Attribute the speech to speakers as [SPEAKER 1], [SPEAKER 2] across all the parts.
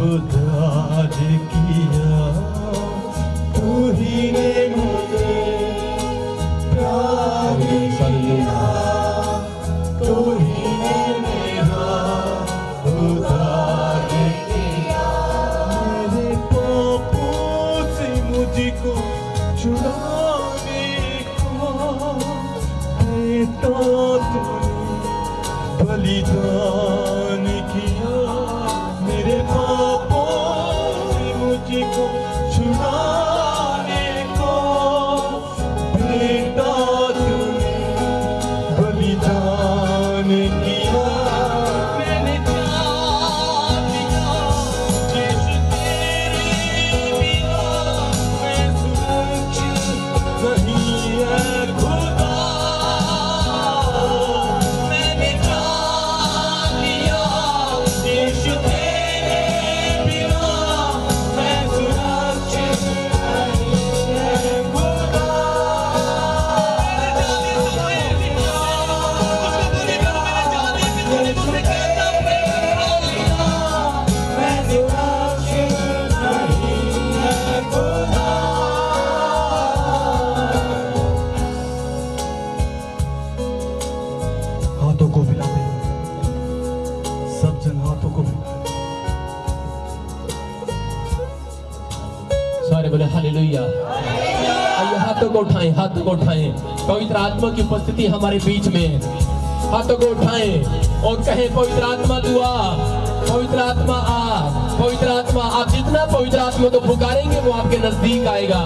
[SPEAKER 1] उद्धार किया, तू ही ने मुझे प्यार किया, तू ही ने मेरा उद्धार किया। मेरे पापों से मुझको छुड़ाने को बेटा तूने बलिदान किया। मेरे पापों से मुझको छुड़ाने को बेटा तूने बलिदान किया। मैंने जान लिया यीशु तेरे बिना मैं सुरक्षित नहीं है खुदा। मैंने जान लिया यीशु तेरे बिना मैं सुरक्षित नहीं है खुदा। हाथों को मिलाते हैं, सब जन हाथों को मिलाते हैं।
[SPEAKER 2] सारे बोले हालेलुया। आइए हाथों को उठाएं, हाथों को उठाएं। पवित्र आत्मा की उपस्थिति हमारे बीच में है। हाथों को उठाएं और कहें पवित्र आत्मा तू आ, पवित्र आत्मा आ, पवित्र आत्मा। आप जितना पवित्र आत्मा को पुकारेंगे वो आपके नजदीक आएगा।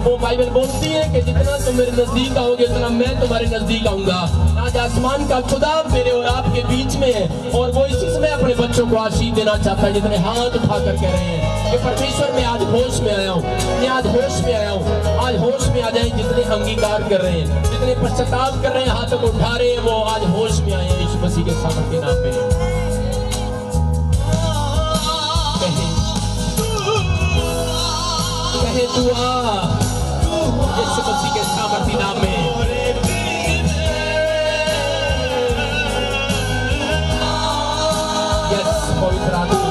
[SPEAKER 2] वो बाइबल बोलती है कि जितना तुम मेरे नजदीक आओगे उतना मैं तुम्हारे नजदीक आऊंगा। आज आसमान का खुदा मेरे और आपके बीच में है और वो इसी समय अपने बच्चों को आशीष देना चाहता है जितने हाथ उठाकर कह रहे हैं कि परमेश्वर मैं आज होश में आया हूँ, मैं आज होश में आया हूँ। आज होश में आ जाए जितने अंगीकार कर रहे हैं, जितने पश्चाताप कर रहे हैं, हाथों को उठा रहे हैं, वो आज होश में आए हैं यीशु मसीह के सामर्थ के नाम पे। कहे तू आ यीशु मसीह के सामर्थी नाम में। यस पवित्र आत्मा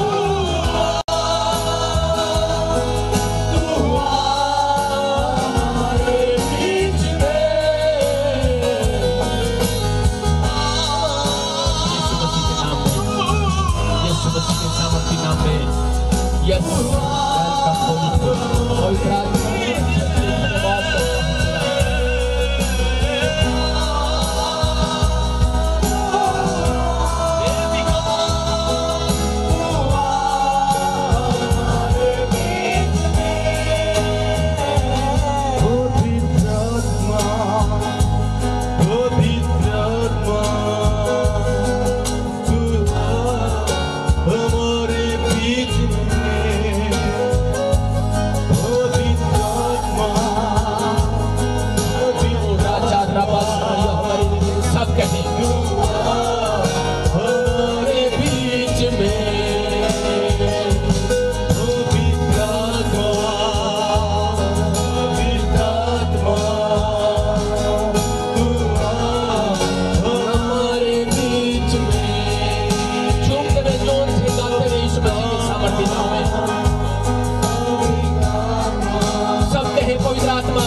[SPEAKER 2] यस पवित्र आत्मा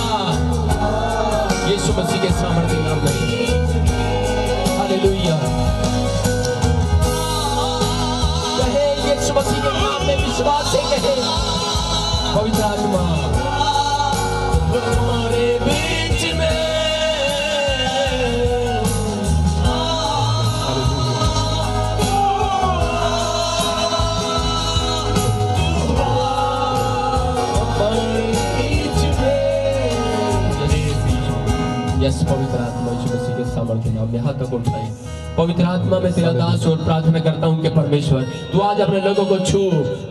[SPEAKER 2] यीशु मसीह के सामर्थ्य नाम में। हालेलुया। कहे यीशु मसीह के नाम में विश्वास से कहे पवित्र आत्मा हमारे बीच में। यस पवित्र आत्मा यीशु मसीह के सामर्थ्य नाम में हाथों को उठाएं। पवित्र आत्मा में तेरा दास और प्रार्थना करता हूँ कि परमेश्वर तू आज अपने लोगों को छू,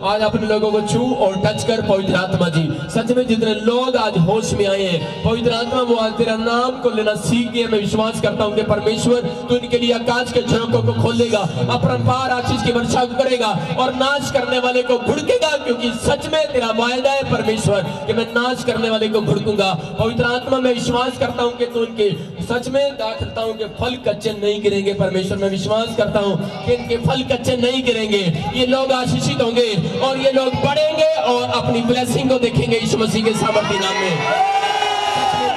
[SPEAKER 2] आज अपने लोगों को छू और टच कर पवित्र आत्मा जी। सच में जितने लोग आज होश में आए हैं पवित्र आत्मा वो आज तेरा नाम को लेना सीख गए। मैं विश्वास करता हूँ कि परमेश्वर तू इनके लिए आकाश के झरोकों को खोलेगा, अपरंपार आशीष की वर्षा करेगा और नाश करने वाले को घुड़केगा, क्योंकि सच में तेरा वायदा है परमेश्वर कि मैं नाश करने वाले को घुड़कूंगा। पवित्र आत्मा में विश्वास करता हूँ कि तू उनके सच में कहा करता हूँ कि फल कच्चे नहीं गिरेंगे। परमेश्वर में विश्वास करता हूँ कि इनके फल कच्चे नहीं गिरेंगे। ये लोग आशीषित होंगे और ये लोग बढ़ेंगे और अपनी ब्लेसिंग को देखेंगे यीशु मसीह के सामर्थी नाम में।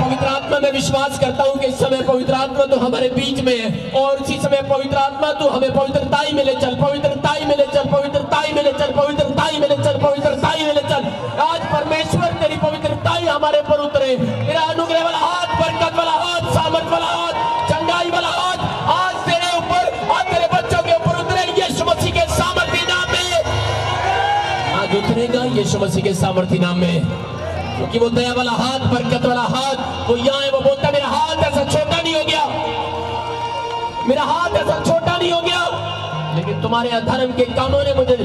[SPEAKER 2] पवित्र आत्मा में विश्वास करता हूँ कि इस समय पवित्र आत्मा तो हमारे बीच में है और इसी समय पवित्र आत्मा तो हमें पवित्रताई में ले चल, पवित्रताई में ले चल, पवित्रताई में ले चल, पवित्रताई में ले चल, पवित्रताई में ले चल। आज परमेश्वर तेरी पवित्रताई हमारे पर उतरे, तेरा अनुग्रह वाला हाथ, बरकत वाला हाथ, सामर्थ वाला हाथ, चंगाई वाला हाथ आज तेरे ऊपर, आज तेरे बच्चों के ऊपर उतरे यीशु मसीह के सामर्थी नाम में। आज उतरेगा यीशु मसीह के सामर्थी नाम में, क्योंकि वो दया वाला हाथ, बरकत वाला हाथ वो यहाँ है। वो बोलता है मेरा हाथ ऐसा छोटा नहीं हो गया, मेरा हाथ ऐसा छोटा नहीं हो गया, लेकिन तुम्हारे अधर्म के कामों ने मुझे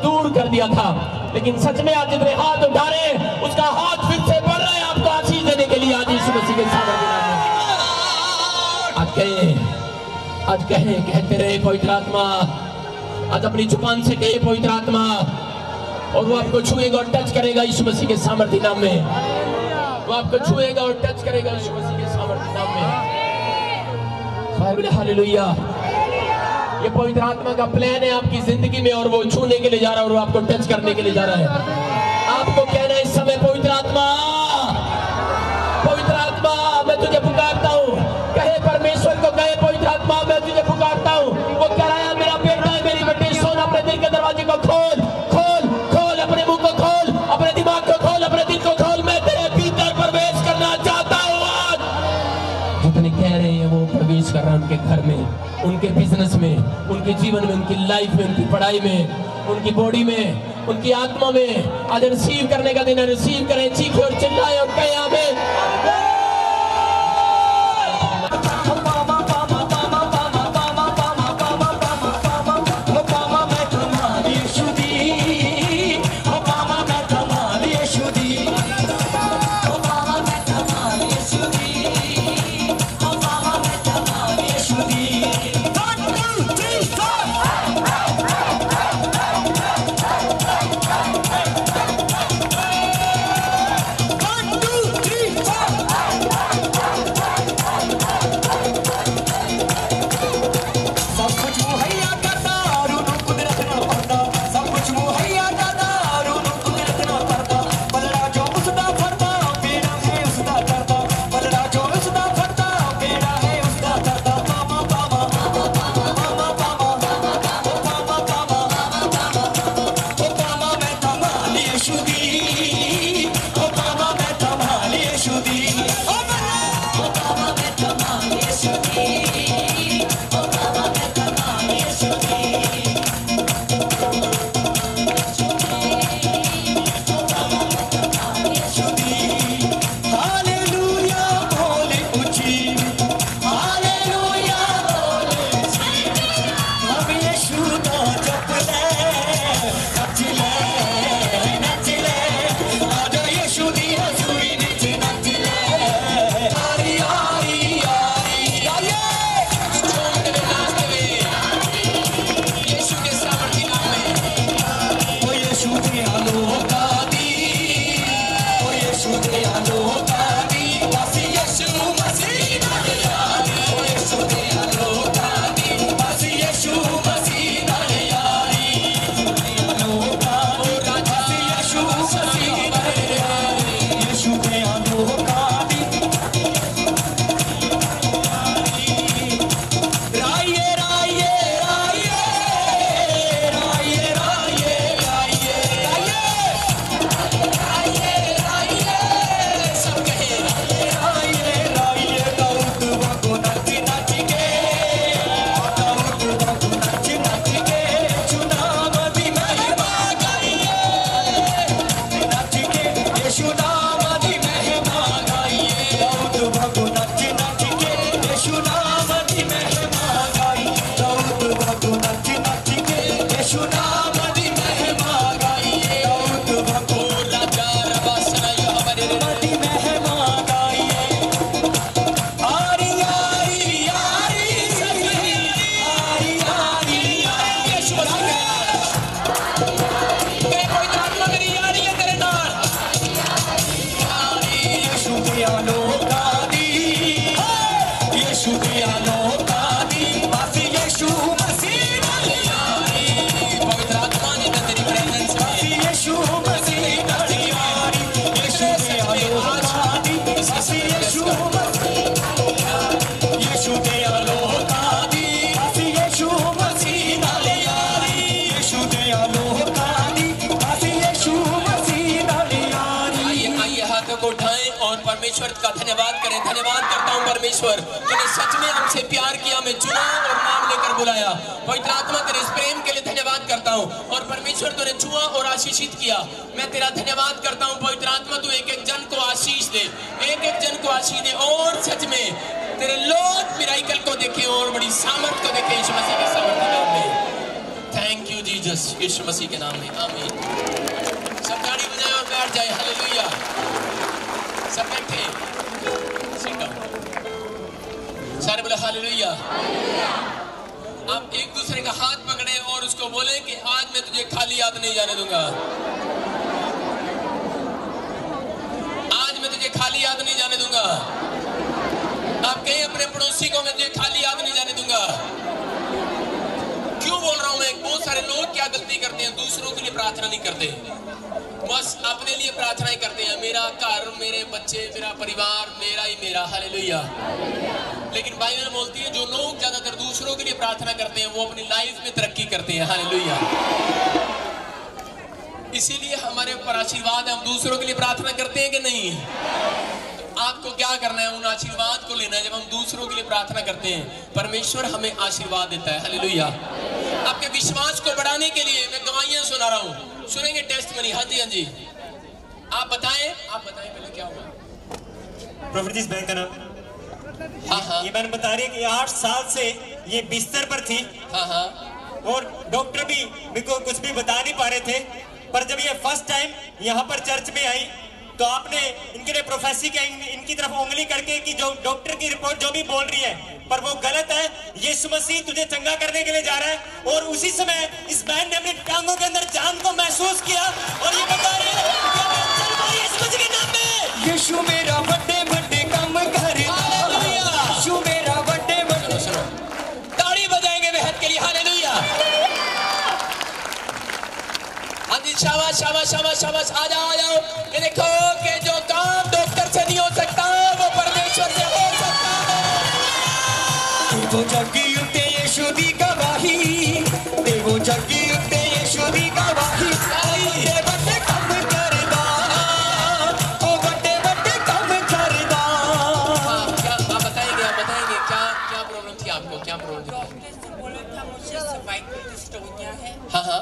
[SPEAKER 2] दूर कर दिया था। लेकिन सच में आज जितने हाथ उठा रहे हैं उसका हाथ फिर से बढ़ रहा है आपको आशीष देने के लिए। आज यीशु मसीह के सामने आज कहते रहे पवित्र आत्मा, आज अपनी जुबान से कहे पवित्र आत्मा, और वो आपको छुएगा और टच करेगा यीशु मसीह के सामर्थी नाम में। वो आपको छुएगा और टच करेगा यीशु मसीह के सामर्थी नाम में। हालेलुया। ये पवित्र आत्मा का प्लान है आपकी जिंदगी में और वो छूने के लिए जा रहा है और वो आपको टच करने के लिए जा रहा है। आपको कहना है इस समय पवित्र आत्मा, पवित्र आत्मा मैं तुझे पुकारता हूँ। कहे परमेश्वर को, कहे पवित्र आत्मा मैं तुझे पुकारता हूँ। वो कह रहा है मेरा बेटा है, मेरी बेटी, सुन अपने दिल के दरवाजे को खोल, अपने मुंह को खोल, अपने दिमाग को खोल, अपने दिल को खोल। मैं तेरे भीतर प्रवेश करना चाहता हूँ। आज जितने कह रहे हैं वो प्रवेश कर रहे हैं उनके घर में, उनके बिजनेस में, उनके जीवन में, उनकी लाइफ में, उनकी पढ़ाई में, उनकी बॉडी में, उनकी आत्मा में। आज रिसीव करने का दिन है, रिसीव करें, चीखें और चिल्लाएं और कहें आमीन। करें। धन्यवाद करता हूँ परमेश्वर, तूने सच में हमसे प्यार किया, हमें चुना और नाम लेकर बुलाया। पवित्र आत्मा तेरे इस प्रेम के लिए धन्यवाद करता हूँ। और परमेश्वर तूने छुआ और आशीषित किया, मैं तेरा धन्यवाद करता हूँ। पवित्र आत्मा तू एक एक जन को आशीष दे, एक एक जन को आशीष दे, और सच में तेरे लोग मिराइकल को देखें और बड़ी सामर्थ को देखें यीशु मसीह के सामर्थ्य नाम में। थैंक यू जीसस, यीशु मसीह के नाम में आमीन। सब ताली बजाएं और बैठ जाए। हालेलुया। सब बैठे, सारे बोले हालेलुया। आप एक दूसरे का हाथ पकड़े और उसको बोले कि आज मैं तुझे खाली हाथ नहीं जाने दूंगा, आज मैं तुझे खाली हाथ नहीं जाने दूंगा। आप कहें अपने पड़ोसी को, मैं तुझे खाली हाथ नहीं जाने दूंगा। क्यों बोल रहा हूं मैं? बहुत सारे लोग क्या गलती करते हैं, दूसरों के लिए प्रार्थना नहीं करते, बस अपने लिए प्रार्थनाएं करते हैं। मेरा घर, मेरे बच्चे, मेरा परिवार, मेरा ही मेरा। हालेलुया। लेकिन बाइबल बोलती है जो लोग ज्यादातर दूसरों के लिए प्रार्थना करते हैं वो अपनी लाइफ में तरक्की करते हैं। हालेलुया। इसीलिए हमारे ऊपर आशीर्वाद है, हम दूसरों के लिए प्रार्थना करते हैं कि नहीं? आपको क्या करना है? उन आशीर्वाद को लेना है। जब हम दूसरों के लिए प्रार्थना करते हैं परमेश्वर हमें आशीर्वाद देता है। हालेलुया। आपके विश्वास को बढ़ाने के लिए मैं गवाहियां सुना रहा हूं, सुनेंगे टेस्टमनी। हाँ जी, हाँ जी, आप बताएं पहले क्या हुआ।
[SPEAKER 3] प्रोफेट जी बैंक का नाम।
[SPEAKER 2] हाँ,
[SPEAKER 3] ये मैंने बता रही है कि 8 साल से ये बिस्तर पर थी।
[SPEAKER 2] हाँ,
[SPEAKER 3] और डॉक्टर भी मेरे को कुछ भी बता नहीं पा रहे थे, पर जब ये फर्स्ट टाइम यहाँ पर चर्च में आई तो आपने इनके लिए प्रोफेसी का इनकी तरफ उंगली करके कि जो डॉक्टर की रिपोर्ट जो भी बोल रही है पर वो गलत है, यीशु मसीह तुझे चंगा करने के लिए जा रहा है। और उसी समय इस बहन ने अपनी टांगों के अंदर जान को महसूस किया और ये बता रही है कि मैं चल पाई यीशु मसीह के नाम में। यीशु मेरा बड़े बड़े काम करता, यीशु मेरा बड़े बड़े।
[SPEAKER 2] सुनो, ताली बजाएंगे बेहद के लिए। हालेलुया। हाँ जी, शाबाश शाबाश शाबाश शाबाश। आ जाओ, आ जाओ। ये देखो कि जो काम डॉक्टर से नहीं हो सकता वो परमेश्वर से हो सकता है।
[SPEAKER 3] देवो जगी उत्ते यीशु दी गवाही, देवो जगी उत्ते यीशु दी गवाही। बड़े बड़े काम करदा, ओ बड़े बड़े काम करदा।
[SPEAKER 2] क्या आप बताएंगे क्या प्रॉब्लम थी आपको? क्या प्रॉब्लम थी?
[SPEAKER 4] डॉक्टर से बोला था मुझे सर्वाइकल डिस्टोनिया है।
[SPEAKER 2] हाँ,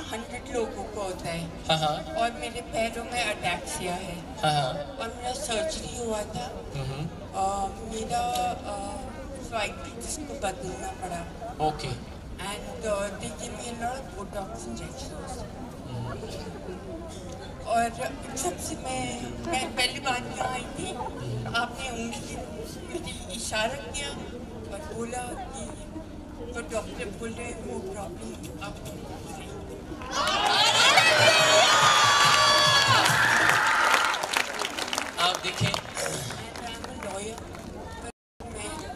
[SPEAKER 4] 100 लोगों को होता है।
[SPEAKER 2] हाँ,
[SPEAKER 4] और मेरे पैरों में अटैक्सिया है।
[SPEAKER 2] हाँ,
[SPEAKER 4] और मेरा सर्जरी हुआ था। मेरा सर्वाइकल डिस्क को बदलना पड़ा।
[SPEAKER 2] Okay.
[SPEAKER 4] And they give me a lot of Botox injections. और सबसे मैं पहली बार यहाँ आई थी, आपने उंगली इशारा किया और बोला कि तो डॉक्टर बोल रहे हैं वो प्रॉब्लम आप
[SPEAKER 2] देखें।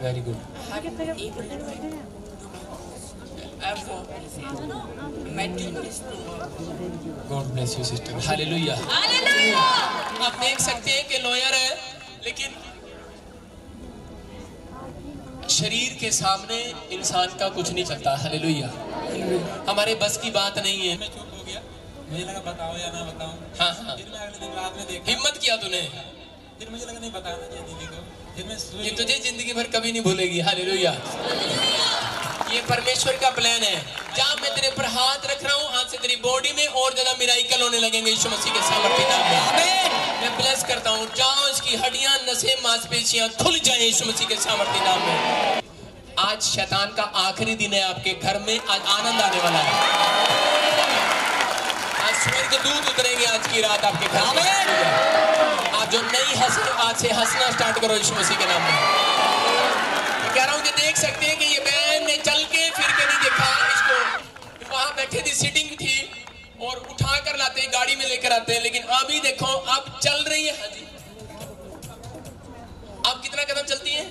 [SPEAKER 2] Very good. God bless you sister. Hallelujah. आप देख सकते हैं कि लॉयर है लेकिन शरीर के सामने इंसान का कुछ नहीं चलता। हालेलुया। हमारे बस की बात नहीं है।
[SPEAKER 5] मैं चुप हो गया, मुझे लगा बताओ या ना बताओ।
[SPEAKER 2] हाँ,
[SPEAKER 5] फिर मैं अगले दिन रात में देखा,
[SPEAKER 2] हिम्मत किया तूने।
[SPEAKER 5] फिर मुझे लगा नहीं बताना चाहिए दीदी को। फिर मैं
[SPEAKER 2] ये तुझे जिंदगी भर कभी नहीं भूलेगी। हालेलुया। ये परमेश्वर का प्लान है। जहाँ मैं तेरे पर हाथ रख रहा हूँ, आज से तेरी बॉडी में और ज्यादा मिराइकल होने लगेंगे यीशु मसीह के सामर्थ्य नाम में। मैं ब्लेस करता हूँ, जहाँ उसकी हड्डियां, नसें, मांसपेशियां खुल जाए यीशु मसीह के सामर्थ्य नाम में। आज शैतान का आखिरी दिन है आपके घर में। आज आनंद आने वाला है। आज स्वर्ग दूत उतरेंगे आज की रात आपके घर में। आप जो नहीं हंसे, आज से हंसना स्टार्ट करो यीशु मसीह के नाम में। मैं कह रहा हूँ कि देख सकते हैं कि ये बहन ने चल के फिर के नहीं देखा इसको। वहां बैठे थी, सीटिंग थी और उठा कर लाते हैं, गाड़ी में लेकर आते हैं। लेकिन अभी देखो अब चल रही है। हाँ जी, अब कितना कदम चलती है?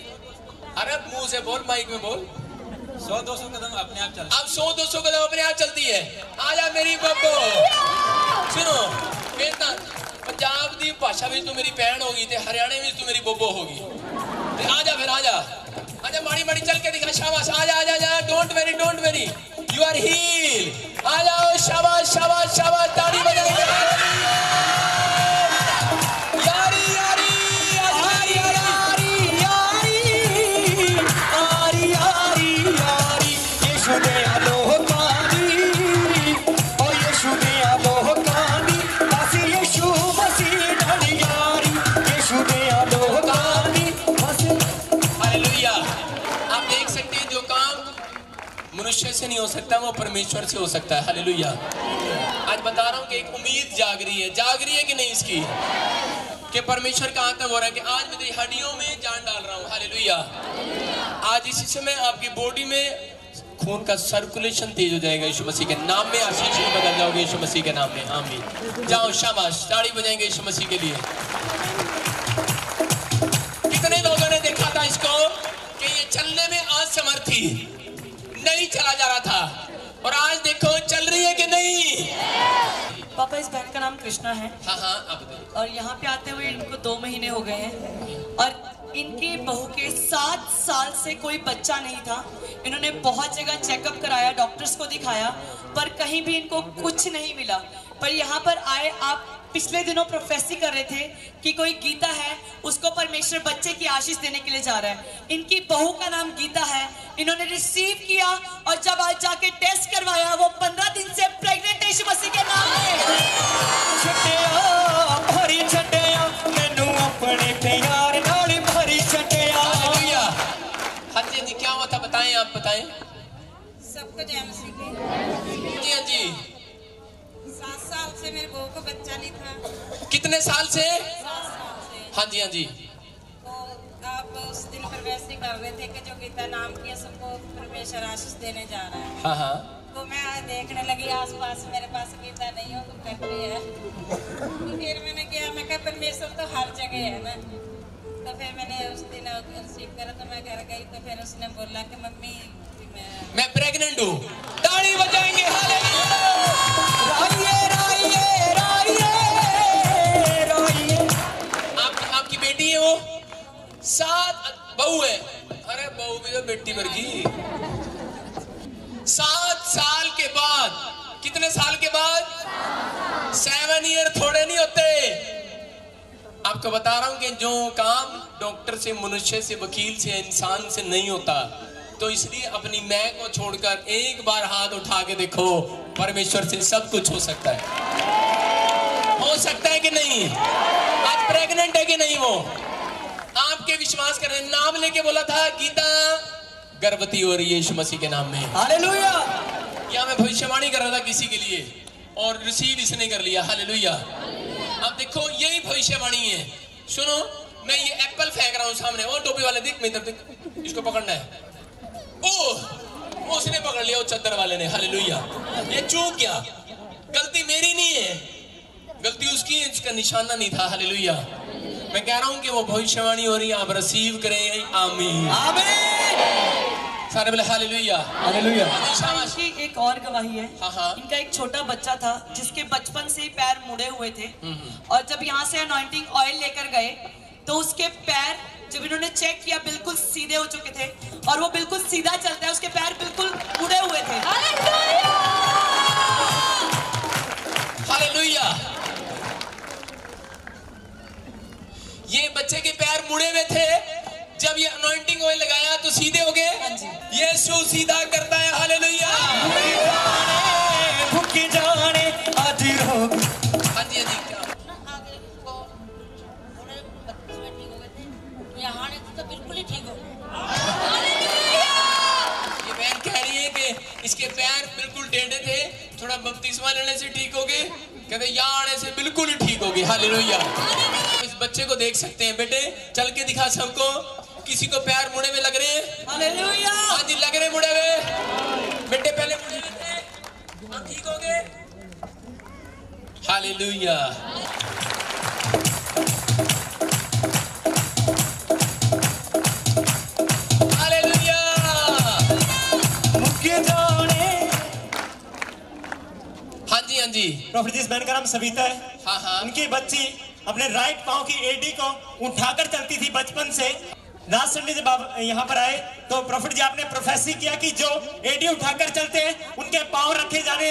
[SPEAKER 2] अरे मुंह से बोल, माइक में बोल।
[SPEAKER 5] 100-200 कदम अपने आप चल।
[SPEAKER 2] अब 100-200 कदम अपने आप चलती है। आजा मेरी बब्बो। सुनो बेटा, पंजाब दी भाषा में तू मेरी भैन होगी ते हरियाणे में तू मेरी बोबो होगी। आजा फिर आजा माड़ी माड़ी चल के दिखा। शाबाश। आजा don't worry you are here. आ जाओ। शाबाश शाबाश शाबाश। ताली बजाएंगे। यारी यारी यारी यारी। नहीं हो सकता, वो परमेश्वर से हो सकता है। हालेलुया। आज बता रहा हूँ कि एक उम्मीद जाग रही है कि नहीं इसकी, कि परमेश्वर का आत्मा हो रहा है कि आज मैं तेरी हड्डियों में जान डाल रहा हूँ। हालेलुया। आज इसी समय आपकी बॉडी में खून का सर्कुलेशन तेज हो जाएगा यीशु मसीह के नाम में। आशीष में बदल जाओगे यीशु मसीह के नाम में। आमीन। जाओ, शाबाश, ताड़ी बजाएंगे यीशु मसीह के लिए। कितने लोगों ने देखा था इसको कि ये चलने में असमर्थ थी, नहीं चला जा रहा था, और आज देखो चल रही है कि नहीं।
[SPEAKER 6] पापा, इस बहन का नाम कृष्णा है।
[SPEAKER 2] हाँ हाँ, आप बताइए।
[SPEAKER 6] और यहाँ पे आते हुए इनको 2 महीने हो गए हैं, और इनकी बहू के 7 साल से कोई बच्चा नहीं था। इन्होंने बहुत जगह चेकअप कराया, डॉक्टर्स को दिखाया, पर कहीं भी इनको कुछ नहीं मिला। पर यहाँ पर आए, आप पिछले दिनों प्रोफेसी कर रहे थे कि कोई गीता है, उसको परमेश्वर बच्चे की आशीष देने के लिए जा रहा है। इनकी बहू का नाम गीता है, इन्होंने रिसीव किया, और जब आज जाके टेस्ट करवाया, वो 15 दिन से प्रेग्नेंट है यीशु मसीह के नाम में।
[SPEAKER 3] छटिया भरी छटिया मैनू अपने प्यार नाल भरी छटिया।
[SPEAKER 2] हालेलुया। हाँ जी, जी क्या हुआ था, बताएं, आप बताएं।
[SPEAKER 7] सबको जय मसीह की।
[SPEAKER 2] जी हाँ जी।
[SPEAKER 7] 7 साल से मेरे बहू को बच्चा नहीं था।
[SPEAKER 2] कितने साल से?
[SPEAKER 7] 7 साल से।
[SPEAKER 2] हाँ जी, हाँ जी।
[SPEAKER 7] तो आप उस दिन प्रवेश कर रहे थे कि जो गीता नाम की है, सबको परमेश्वर आशीष देने जा रहा है।
[SPEAKER 2] हाँ हाँ।
[SPEAKER 7] तो मैं देखने लगी आसपास, मेरे पास गीता नहीं हो तो करती है। तो फिर मैंने किया, मैं कहा परमेश्वर तो हर जगह है ना। तो फिर मैंने उस दिन रिसीव करा, तो मैं घर गई, तो फिर उसने बोला कि मम्मी
[SPEAKER 2] मैं प्रेग्नेंट हूँ। ताड़ी बजाएंगे। आपकी बेटी है वो? 7 बहू है? अरे बहू भी तो बेटी वर्गी। 7 साल के बाद, कितने साल के बाद? 7 ईयर थोड़े नहीं होते। आपको बता रहा हूं कि जो काम डॉक्टर से, मनुष्य से, वकील से, इंसान से नहीं होता, तो इसलिए अपनी मैं को छोड़कर एक बार हाथ उठा के देखो, परमेश्वर से सब कुछ हो सकता है। हो सकता है कि नहीं? आज प्रेग्नेंट है कि नहीं? वो आपके विश्वास करें, नाम लेके बोला था गीता गर्भवती हो रही है यीशु मसीह के नाम में।
[SPEAKER 3] हालेलुया।
[SPEAKER 2] या मैं भविष्यवाणी कर रहा था किसी के लिए, और रिसीव इसने कर लिया। हालेलुया। अब देखो, यही भविष्यवाणी है। सुनो, मैं ये एप्पल फेंक रहा हूँ सामने, वो टोपी वाले देख, मेरी तरफ देख, इसको पकड़ना है। ओह, उसने पकड़ लिया, वो चद्दर वाले ने। हालेलुया। ये चूक गया, गलती मेरी नहीं है, गलती उसकी है, इसका निशाना नहीं था। हालेलुया। मैं कह रहा हूं कि वो भविष्यवाणी हो रही है, आप रिसीव करें। आमीन, आमीन। सारे बोले हालेलुया, हालेलुया।
[SPEAKER 6] इनकी एक और गवाही है।
[SPEAKER 2] हाँ हाँ।
[SPEAKER 6] इनका एक छोटा बच्चा था जिसके बचपन से ही पैर मुड़े हुए थे, और जब यहाँ से अनॉइंटिंग ऑयल लेकर गए, तो उसके पैर जब इन्होंने चेक किया बिल्कुल सीधे हो चुके थे, और वो बिल्कुल सीधा चलता है, उसके पैर बिल्कुल मुड़े हुए थे।
[SPEAKER 2] हालेलुया। ये बच्चे के पैर मुड़े हुए थे, जब ये अनॉइंटिंग ऑयल लगाया तो सीधे हो गए। यीशु सीधा करता है। हालेलुया।
[SPEAKER 3] भूखे जाने आज हो।
[SPEAKER 2] हाँ जी, हाँ जी। क्या?
[SPEAKER 7] तो बिल्कुल ही ठीक हो।
[SPEAKER 2] ये बहन कह रही है कि इसके पैर बिल्कुल टेढ़े थे, थोड़ा बपतिस्मा लेने से ठीक हो गए, कहते यहाँ आने से बिल्कुल ही ठीक हो गए। हालेलुया। इस बच्चे को देख सकते हैं, बेटे चल के दिखा सबको। किसी को पैर मुड़े में लग रहे हैं?
[SPEAKER 6] हालेलुया।
[SPEAKER 2] हाँ जी, लग रहे मुड़े हुए। बेटे पहले मुड़े हुए थे, हम ठीक हो गए। हालेलुया।
[SPEAKER 3] प्रॉफिट जी, इस बहन का नाम सविता है।
[SPEAKER 2] हाँ हाँ।
[SPEAKER 3] उनकी बच्ची अपने राइट पांव की एडी को उठाकर चलती थी बचपन से। लास्ट संडे जब आप यहाँ पर आए तो प्रॉफिट जी आपने प्रोफेसी किया कि जो एडी उठाकर चलते हैं उनके पांव रखे जा रहे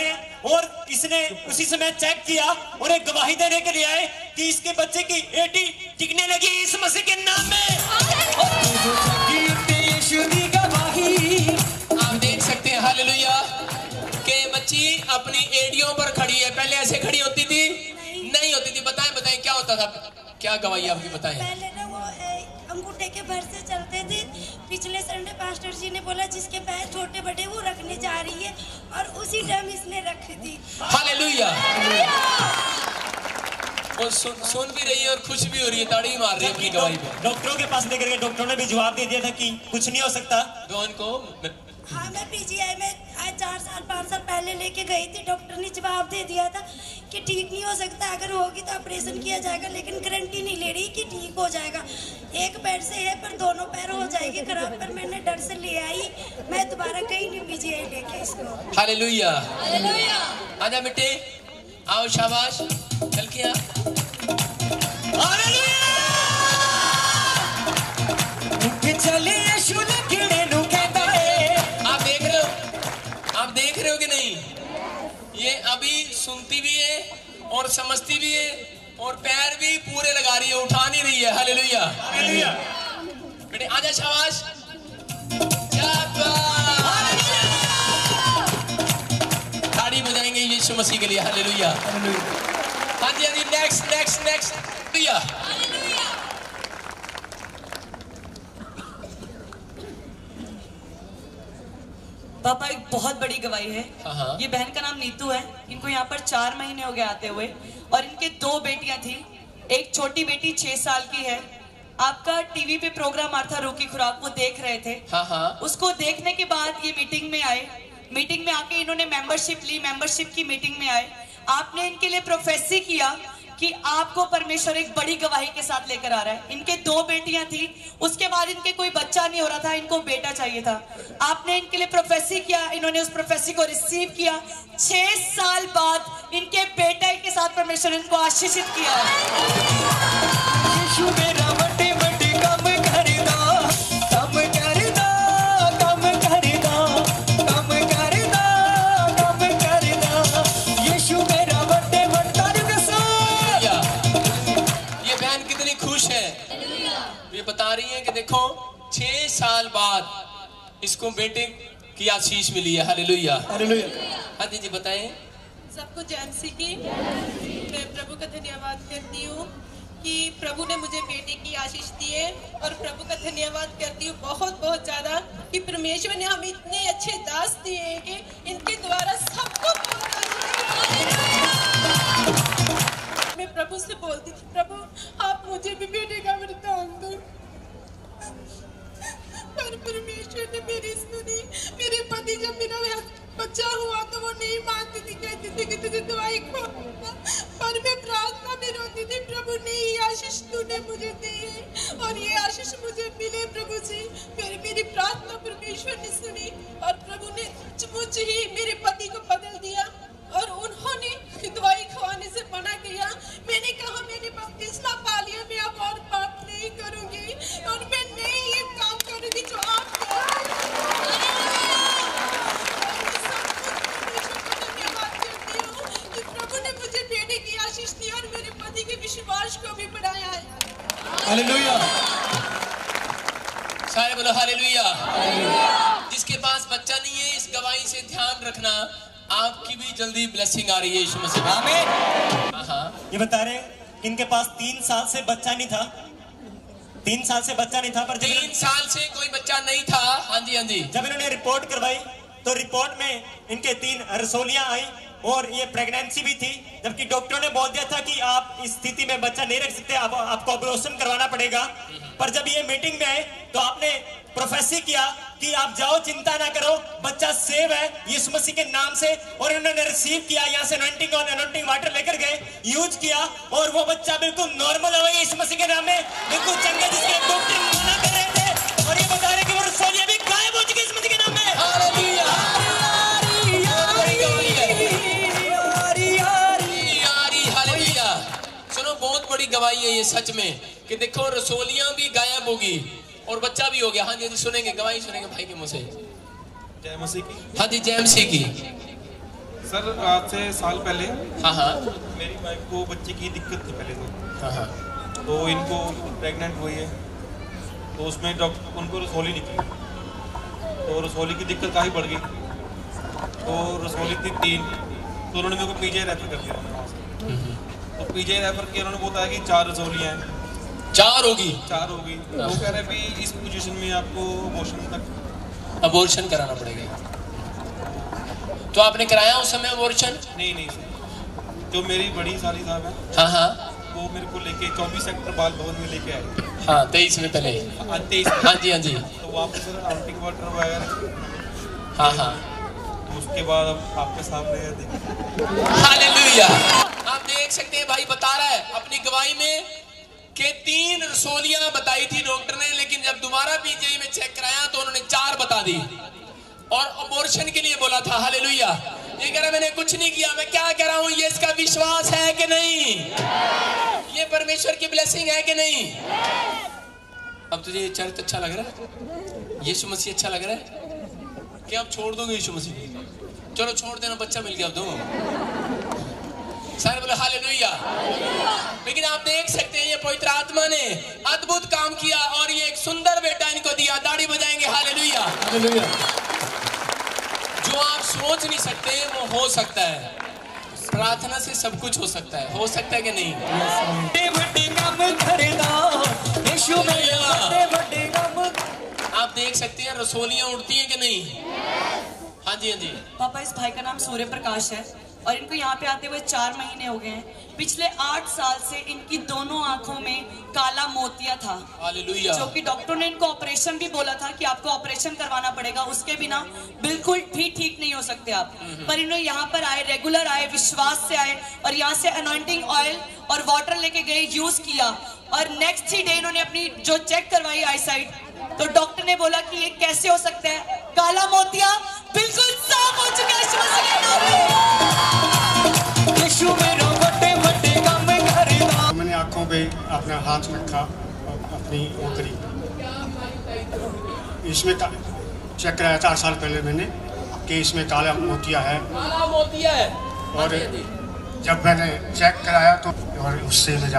[SPEAKER 3] हैं, और इसने उसी समय चेक किया और एक गवाही देने के लिए आए कि इसके बच्चे की एडी टिकने लगी इस मसीह के नाम में।
[SPEAKER 2] आप देख सकते हैं हालेलुया के बच्ची अपनी एडियों पर खड़ी है। पहले ऐसे खड़ी होती थी? नहीं होती थी। बताएं क्या होता था, क्या गवाही आपकी बताएं।
[SPEAKER 8] पहले ना वो अंगूठे के भर से चलते थे। पिछले संडे पास्टर जी ने बोला जिसके पैर छोटे बड़े वो रखने जा रही है, और उसी टाइम इसने रख दी।
[SPEAKER 2] हालेलुया। और सुन भी रही है और खुश भी हो रही है, ताड़ी मार रही है अपनी गवाही पे।
[SPEAKER 3] डॉक्टरों के पास लेकर गए, डॉक्टरों ने भी जवाब दे दिया था कि कुछ नहीं हो सकता।
[SPEAKER 2] रोहन को
[SPEAKER 8] हाँ, मैं पीजीआई में आज 4 साल 5 साल पहले लेके गई थी। डॉक्टर ने जवाब दे दिया था कि ठीक नहीं हो सकता, अगर होगी तो ऑपरेशन किया जाएगा, लेकिन गारंटी नहीं ले रही कि ठीक हो जाएगा। एक पैर से है पर दोनों पैर हो जाएगी खराब, पर मैंने डर से ले आई। मैं दोबारा कहीं नहीं पीजीआई लेके इसको।
[SPEAKER 2] हालेलुया। आजा बेटे, आओ, शाबाश, चल के आ। आप देख रहे हो कि नहीं? ये अभी सुनती भी है और समझती भी है और पैर भी पूरे लगा रही है, उठा नहीं रही है। हालेलुया। बेटे आजा, शाबाश, ताड़ी बजाएंगे यीशु मसीह के लिए। हालेलुया। हाँ जी, हाँ जी, नेक्स्ट भैया।
[SPEAKER 6] पापा एक बहुत बड़ी गवाही है।
[SPEAKER 2] हाँ।
[SPEAKER 6] ये बहन का नाम नीतू है। इनको यहाँ पर 4 महीने हो गए आते हुए, और इनके 2 बेटियां थी। एक छोटी बेटी 6 साल की है। आपका टीवी पे प्रोग्राम आता था रूकी खुराक, वो देख रहे थे।
[SPEAKER 2] हाँ।
[SPEAKER 6] उसको देखने के बाद ये मीटिंग में आए। मीटिंग में आके इन्होंने मेंबरशिप ली। मेंबरशिप की मीटिंग में आए। आपने इनके लिए प्रोफेसी किया कि आपको परमेश्वर एक बड़ी गवाही के साथ लेकर आ रहा है। इनके 2 बेटियां थी, उसके बाद इनके कोई बच्चा नहीं हो रहा था, इनको बेटा चाहिए था। आपने इनके लिए प्रोफेसी किया, इन्होंने उस प्रोफेसी को रिसीव किया। 6 साल बाद इनके बेटे के साथ परमेश्वर इनको आशीषित किया। यीशु मेरा बड़े बड़े काम करदा, काम करदा, काम करदा, काम करदा, काम करदा। यीशु मेरा बड़े बड़े
[SPEAKER 2] खुश है। ये बता रही है कि देखो 6 साल बाद इसको बेटे की आशीष मिली है। हालेलुया। हाँ जी, बताएं।
[SPEAKER 9] सबको जय मसीह की। मैं प्रभु का धन्यवाद करती हूँ कि प्रभु ने मुझे बेटे की आशीष दी है, और प्रभु का धन्यवाद करती हूँ बहुत ज्यादा कि परमेश्वर ने हमें इतने अच्छे दास दिए हैं कि इनके द्वारा सबको। मैं प्रभु से बोलती थी, प्रभु आप मुझे भी बेटे का वरदान दो, पर परमेश्वर ने मेरी सुनी। मेरे पति जब मेरा बच्चा हुआ तो वो नहीं मानते थे, कहते थे कि तुझे दवाई खा, पर मैं प्रार्थना में रोती थी, प्रभु ने ये आशीष तूने मुझे दी है और ये आशीष मुझे मिले प्रभु जी। मेरी प्रार्थना परमेश्वर ने सुनी और प्रभु ने मुझ ही मेरे पति को बदल दिया, और उन्होंने दवाई खाने से मना किया। मैंने कहा मैंने बपतिस्मा पा लिया, मैं अब और पाप नहीं करूंगी, और मैं नहीं ये काम करूंगी जो आप धन्यवाद करती हूँ कि प्रभु ने मुझे बेटे की आशीष दी और मेरे पति के विश्वास को भी बढ़ाया है।
[SPEAKER 2] हालेलुया। सारे बोलो हालेलुया। जिसके पास बच्चा नहीं है, इस गवाही से ध्यान रखना, आपकी भी जल्दी ब्लेसिंग आ रही है यीशु मसीह। आमीन।
[SPEAKER 3] ये बता रहे कि इनके पास 3 साल से बच्चा नहीं था। 3 साल से बच्चा नहीं था, पर
[SPEAKER 2] 3 साल से कोई बच्चा नहीं था। हाँ जी, हाँ जी।
[SPEAKER 3] जब इन्होंने रिपोर्ट करवाई तो रिपोर्ट में इनके 3 रसोलियां आई और ये प्रेगनेंसी भी थी, जबकि डॉक्टरों ने बोल दिया था कि आप इस स्थिति में बच्चा नहीं रख सकते, आपको ऑपरेशन करवाना पड़ेगा। पर जब ये मीटिंग में आए तो आपने प्रोफेसी किया कि आप जाओ, चिंता ना करो, बच्चा सेव है यीशु मसीह के नाम से। और इन्होंने रिसीव किया, यहाँ से अनॉइंटिंग और अनॉइंटिंग वाटर लेकर गए, यूज किया, और वो बच्चा बिल्कुल नॉर्मल हो गया यीशु मसीह के नाम में, बिल्कुल चंगा, जिसके डॉक्टर मना कर रहे थे। और ये बता रहे कि वो रसोलियां भी गायब हो चुकी यीशु मसीह के नाम में।
[SPEAKER 2] हालेलुया। सुनो, बहुत बड़ी गवाही है ये सच में, कि देखो रसोलियां भी गायब होगी और बच्चा भी हो गया। हाँ जी, सुनेंगे गवाही, सुनेंगे भाई के मुंह से।
[SPEAKER 10] जय मसीह की।
[SPEAKER 2] हाँ जी, जय मसीह की।
[SPEAKER 10] सर आज से साल पहले
[SPEAKER 2] हाँ
[SPEAKER 10] मेरी वाइफ को बच्चे की दिक्कत थी पहले तो।
[SPEAKER 2] हाँ।
[SPEAKER 10] तो इनको प्रेग्नेंट हुई है, तो उसमें डॉक्टर उनको रसोली निकली, तो रसोली की दिक्कत काफ़ी बढ़ गई। तो रसोली थी 3, तो उन्होंने मेरे को पीजीआई रेफर कर दिया। तो पीजीआई रेफर किया, उन्होंने बताया कि 4 रसोलियाँ हैं,
[SPEAKER 2] 4 होगी।
[SPEAKER 10] 4 होगी। वो कह रहे भी इस पोजीशन में आपको
[SPEAKER 2] अबॉर्शन कराना पड़ेगा। तो आपने कराया उस समय अबॉर्शन?
[SPEAKER 10] नहीं सर, जो मेरी बड़ी साली साहब है,
[SPEAKER 2] हाँ,
[SPEAKER 10] वो मेरे को लेके 24 सेक्टर बाल भवन में लेके आए।
[SPEAKER 2] हाँ, 23 में पहले।
[SPEAKER 10] 23।
[SPEAKER 2] हाँ जी।
[SPEAKER 10] तो वहाँ पे सर आउटिंग वाटर वगैरह।
[SPEAKER 2] हाँ।
[SPEAKER 10] तो उसके बाद अब आपके सामने है, देखिए।
[SPEAKER 2] हालेलुया। आप देख सकते हैं भाई बता रहा है अपनी गवाही में कि 3 रसोलियां बताई थी डॉक्टर ने, लेकिन जब दोबारा पीजीआई में चेक कराया तो उन्होंने 4 बता दी और अबॉर्शन के लिए बोला था। हालेलुया। ये कह रहा मैंने कुछ नहीं किया, मैं क्या कह रहा हूं, ये इसका विश्वास है कि नहीं? ये परमेश्वर की ब्लेसिंग है कि नहीं? अब तुझे चर्च अच्छा लग रहा है? यीशु मसीह अच्छा लग रहा है? क्या आप छोड़ दोगे यीशु मसीह? चलो छोड़ देना, बच्चा मिल गया अब दो। सारे बोले हालेलुया। लेकिन आप देख सकते हैं ये पवित्र आत्मा ने अद्भुत काम किया और ये एक सुंदर बेटा इनको दिया। दाढ़ी बजाएंगे हालेलुया। हालेलुया। जो आप सोच नहीं सकते वो हो सकता है। प्रार्थना से सब कुछ हो सकता है। हो सकता है कि नहीं? आप देख सकते हैं रसोलियां उड़ती हैं कि नहीं? हाँ जी।
[SPEAKER 6] पापा, इस भाई का नाम सूर्य प्रकाश है और इनको यहाँ पे आते हुए 4 महीने हो गए हैं। पिछले 8 साल से इनकी दोनों आंखों में काला मोतिया था।
[SPEAKER 2] हालेलुया।
[SPEAKER 6] जो कि डॉक्टर ने इनको ऑपरेशन भी बोला था कि आपको ऑपरेशन करवाना पड़ेगा, उसके बिना बिल्कुल भी ठीक नहीं हो सकते आप। पर इन्होंने यहाँ पर आए, रेगुलर आए, विश्वास से आए और यहाँ से अनॉइंटिंग ऑयल और वाटर लेके गए, यूज किया और नेक्स्ट ही डे इन्होंने अपनी जो चेक करवाई आई साइड, तो डॉक्टर ने बोला कि ये कैसे हो सकता है, काला मोतिया बिल्कुल साफ हो चुका है।
[SPEAKER 11] मैंने आंखों पे अपना हाथ रखा, अपनी ओकरी इसमें चेक कराया 4 साल पहले मैंने कि इसमें काला मोतिया है।
[SPEAKER 2] काला मोतिया है।
[SPEAKER 11] और जब मैंने चेक कराया तो और उससे मैं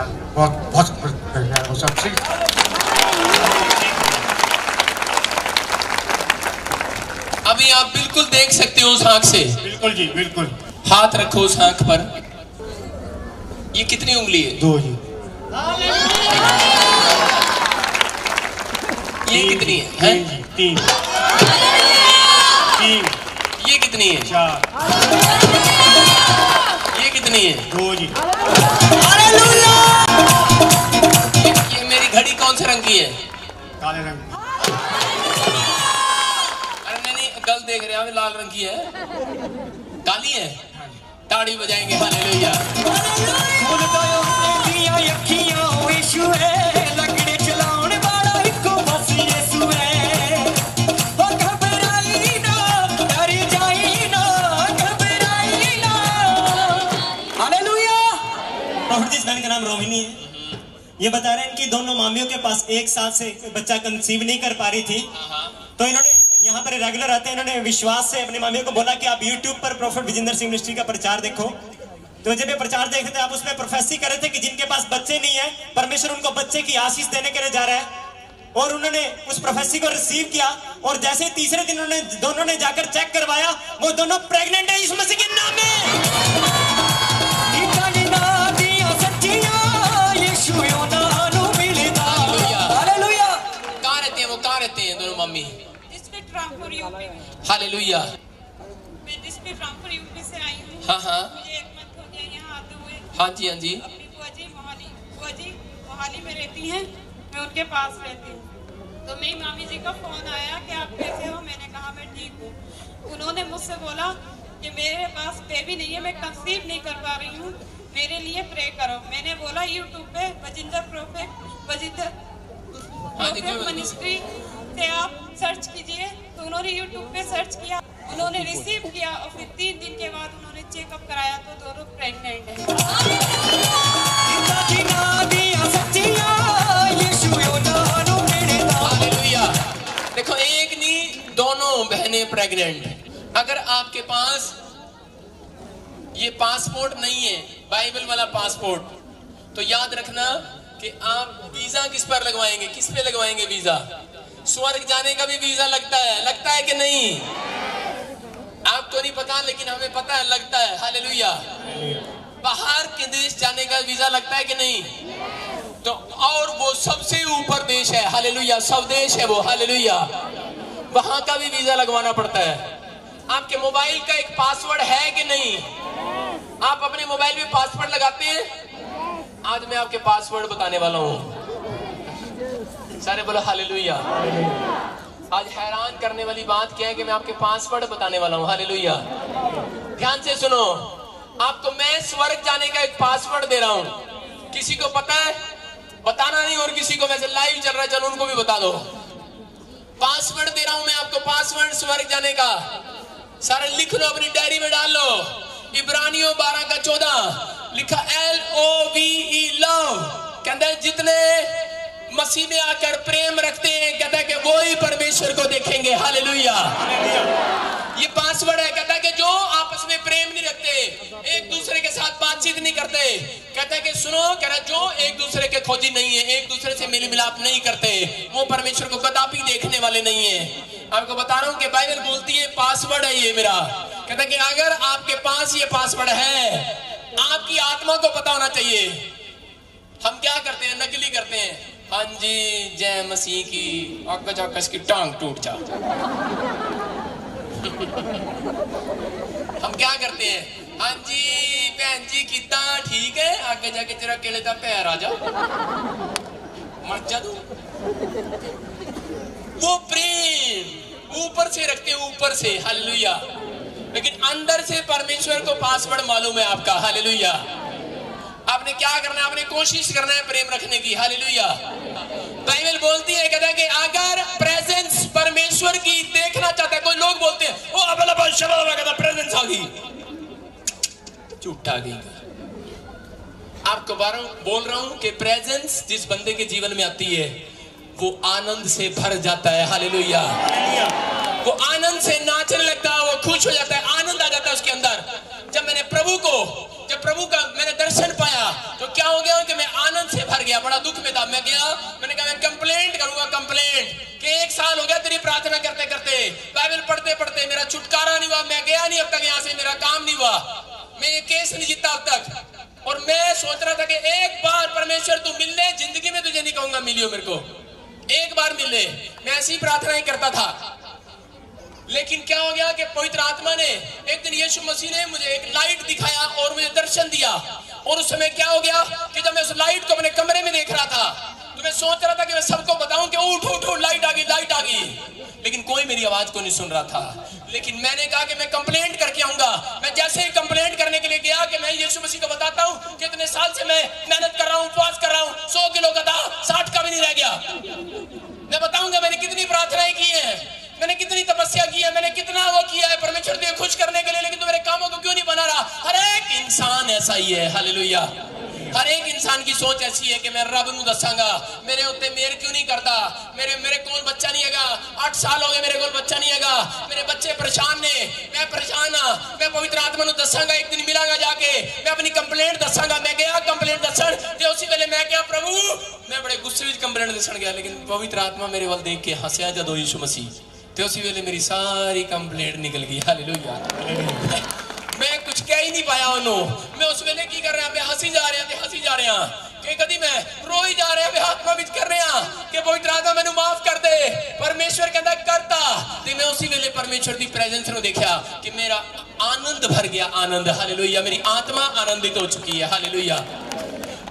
[SPEAKER 11] बहुत सबसे
[SPEAKER 2] अभी आप बिल्कुल देख सकते हो उस आंख से।
[SPEAKER 11] बिल्कुल जी, बिल्कुल।
[SPEAKER 2] हाथ रखो उस आंख पर। ये कितनी उंगली है?
[SPEAKER 11] 2 जी।
[SPEAKER 2] ये कितनी है?
[SPEAKER 11] 3।
[SPEAKER 2] ये कितनी है?
[SPEAKER 11] 4।
[SPEAKER 2] ये कितनी है?
[SPEAKER 11] 2 जी।
[SPEAKER 2] ये मेरी घड़ी कौन से रंग की है?
[SPEAKER 11] काले रंग।
[SPEAKER 2] गल देख रहे हैं, लाल रंग की है। काली है। ताड़ी बजाएंगे हालेलुया।
[SPEAKER 3] प्रॉफिट जिस बहन का नाम रोहिणी है, ये बता रहे हैं इनकी दोनों मामियों के पास एक साल से बच्चा कंसीव नहीं कर पा रही थी, तो इन्होंने यहाँ पर रेगुलर आते हैं, इन्होंने विश्वास से अपनी मामियों को बोला कि आप YouTube पर प्रॉफिट विजेंद्र सिंह मिनिस्ट्री का प्रचार देखो। तो जब ये प्रचार देख रहे थे, आप उसमें प्रोफेसी कर रहे थे कि जिनके पास बच्चे नहीं है, परमेश्वर उनको बच्चे की आशीष देने के लिए जा रहा है। और उन्होंने उस प्रोफेसी को रिसीव किया और जैसे ही तीसरे दिन उन्होंने दोनों ने जाकर चेक करवाया, वो दोनों प्रेग्नेंट है यीशु मसीह के नाम में।
[SPEAKER 2] कहाँ रहते हैं वो? कहाँ रहते हैं दोनों मम्मी? हालेलुया।
[SPEAKER 7] मैं डिस्ट्रिक्ट रामपुर यूपी से आई हूँ।
[SPEAKER 2] हाँ।
[SPEAKER 7] मुझे 1 मंथ हो गया यहाँ आते हुए।
[SPEAKER 2] हाँ जी।
[SPEAKER 7] अपनी बुआ जी मोहाली में रहती हैं, मैं उनके पास रहती हूँ। तो मेरी मामी जी का फोन आया कि आप कैसे हो? मैंने कहा मैं ठीक हूँ। उन्होंने मुझसे बोला कि मेरे पास बेबी नहीं है, मैं कंसीव नहीं कर पा रही हूँ, मेरे लिए प्रे करो। मैंने बोला यूट्यूब पे वजिंदर प्रोफेट मिनिस्ट्री से आप सर्च कीजिए। तो उन्होंने यूट्यूब पे सर्च किया, उन्होंने रिसीव किया और फिर 3 दिन के बाद उन्होंने चेकअप कराया तो दोनों प्रेग्नेंट हैं।
[SPEAKER 2] देखो, एक नहीं दोनों बहनें प्रेग्नेंट। अगर आपके पास ये पासपोर्ट नहीं है, बाइबल वाला पासपोर्ट, तो याद रखना कि आप वीजा किस पर लगवाएंगे? किस पे लगवाएंगे वीजा? स्वर्ग जाने का भी वीजा लगता है कि नहीं? आपको नहीं पता, लेकिन हमें पता है, लगता है। हालेलुया। बाहर के देश जाने का वीजा लगता है कि नहीं? तो और वो सबसे ऊपर देश है, हालेलुया, स्वदेश है वो, हालेलुया। वहां का भी वीजा लगवाना पड़ता है। आपके मोबाइल का एक पासवर्ड है कि नहीं? आप अपने मोबाइल में पासवर्ड लगाते हैं? आज मैं आपके पासवर्ड बताने वाला हूं। सारे बोलो हालेलुया। आज हैरान करने वाली बात क्या है कि मैं आपके पासवर्ड बताने वाला हूं, हालेलुया। ध्यान से सुनो, आपको मैं स्वर्ग जाने का एक पासवर्ड दे रहा हूं। किसी को पता है? बताना नहीं, और किसी को वैसे लाइव चल रहा है, चलो उनको भी बता दो। पासवर्ड दे रहा हूं मैं आपको, पासवर्ड स्वर्ग जाने का। सारे लिख लो, अपनी डायरी में डाल लो। इब्रानियों 12:14 लिखा, LOVE लव। कहता है जितने मसीह में आकर प्रेम रखते हैं, कहता है कि वो ही परमेश्वर को देखेंगे, हालेलुया। ये पासवर्ड है। कहता है कि जो आपस में प्रेम नहीं रखते, एक दूसरे के साथ बातचीत नहीं करते, कहता है कि सुनो, कह रहा जो एक दूसरे के खोजी नहीं है, एक दूसरे से मेल मिलाप नहीं करते, वो परमेश्वर को कदापि देखने वाले नहीं है। आपको बता रहा हूं कि बाइबल बोलती है पासवर्ड है ये मेरा। कहता है कि अगर आपके पास ये पासवर्ड है, आपकी आत्मा को पता होना चाहिए। हम क्या करते हैं? नकली करते हैं। हाँ जी, जय मसीह की, आकस आकस की टांग टूट जा। हम क्या करते हैं? हाँ जी बहन जी कितना ठीक है, आगे जाके तेरा केले का पैर आ जा, मर जा तू। वो प्रेम ऊपर से रखते हैं, ऊपर से, हालेलुया। लेकिन अंदर से परमेश्वर को पासवर्ड मालूम है आपका, हालेलुया। आपने क्या करना है? आपने कोशिश करना है प्रेम रखने की, हालेलुया। बाइबल बोलती है, कहता है कि अगर प्रेजेंस परमेश्वर की देखना चाहता है, कोई लोग बोलते हैं ओ अबल शबल कहता प्रेजेंस आ गई, झूठा गई। आपको बोल रहा हूं कि प्रेजेंस जिस बंदे के जीवन में आती है, वो आनंद से भर जाता है, हालेलुया। वो आनंद से नाचने लगता है, वो खुश हो जाता है, आनंद आ जाता है उसके अंदर। जब प्रभु का मैंने दर्शन पाया तो क्या हो गया कि मैं आनंद से भर गया। बड़ा दुख में था, मैं गया, मैंने कहा मैं कंप्लेंट करूंगा, कंप्लेंट कि 1 साल हो गया तेरी प्रार्थना करते करते, बाइबल पढ़ते पढ़ते मेरा छुटकारा नहीं हुआ, मैं गया नहीं अब तक यहाँ से, मेरा काम नहीं हुआ, मैं ये केस नहीं जीता अब तक। और मैं सोच रहा था कि एक बार परमेश्वर तू मिल ले, जिंदगी में तुझे नहीं कहूंगा मिलियो मेरे को, एक बार मिल ले। मैं ऐसी प्रार्थना ही करता था। लेकिन क्या हो गया कि पवित्र आत्मा ने एक दिन यीशु मसीह ने मुझे एक लाइट दिखाया और मुझे दर्शन दिया। और उस समय क्या हो गया कि जब मैं उस लाइट को अपने कमरे में देख रहा था, तो मैं सोच रहा था कि मैं सबको बताऊं कि उठ उठ उठ, लाइट आ गई, लाइट आ गई। लेकिन कोई मेरी आवाज को नहीं सुन रहा था। लेकिन मैंने कहा कि मैं कंप्लेंट करके आऊंगा। मैं जैसे ही कंप्लेंट करने के लिए गया कि मैं यीशु मसीह को बताता हूं कि इतने साल से मैं मेहनत कर रहा हूं, उपवास कर रहा हूं, 100 किलो का था, 60 का भी नहीं रह गया। मैं बताऊंगा मैंने कितनी प्रार्थनाएं की है, मैंने कितनी तपस्या की है, मैंने कितना वो किया है परमेश्वर को खुश करने के लिए, लेकिन तो मेरे कामों को क्यों नहीं बना रहा। हर एक इंसान ऐसा ही है, हालेलुया। हर एक इंसान की सोच ऐसी है कि मैं रब नूं दसांगा, मेरे उत्ते मेहर क्यों नहीं करता, मेरे कोल बच्चा नहीं हैगा, 8 साल हो गए मेरे कोल बच्चा नहीं हैगा, मेरे बच्चे परेशान ने, मैं परेशान हाँ। मैं पवित्र आत्मा नूं दसांगा, एक दिन मिलांगा जाके, मैं अपनी कंप्लेंट दसांगा। मैं गया कंप्लेंट दसन, ते उसी वेले मैं क्या प्रभु, मैं बड़े गुस्से विच कंप्लेंट दसन गया, लेकिन पवित्र आत्मा मेरे वाल देख के हंसया जदों यीशु मसीह, तो उसी वेले मेरी सारी कंप्लेंट निकल गई, हालेलुया। मैं कुछ कह ही नहीं पाया उन्होंने। मैं उस वेले की कर रहा, मैं हंसी जा रहा कि कभी मैं रोई जा रहा, मैं आत्मा विच कर रहा कि पवित्र आत्मा मैनू माफ कर दे। परमेश्वर कहता करता, तो मैं उसी वेले परमेश्वर की प्रेजेंस को देखा कि मेरा आनंद भर गया, आनंद, हालेलुया। मेरी आत्मा आनंदित हो चुकी है, हालेलुया।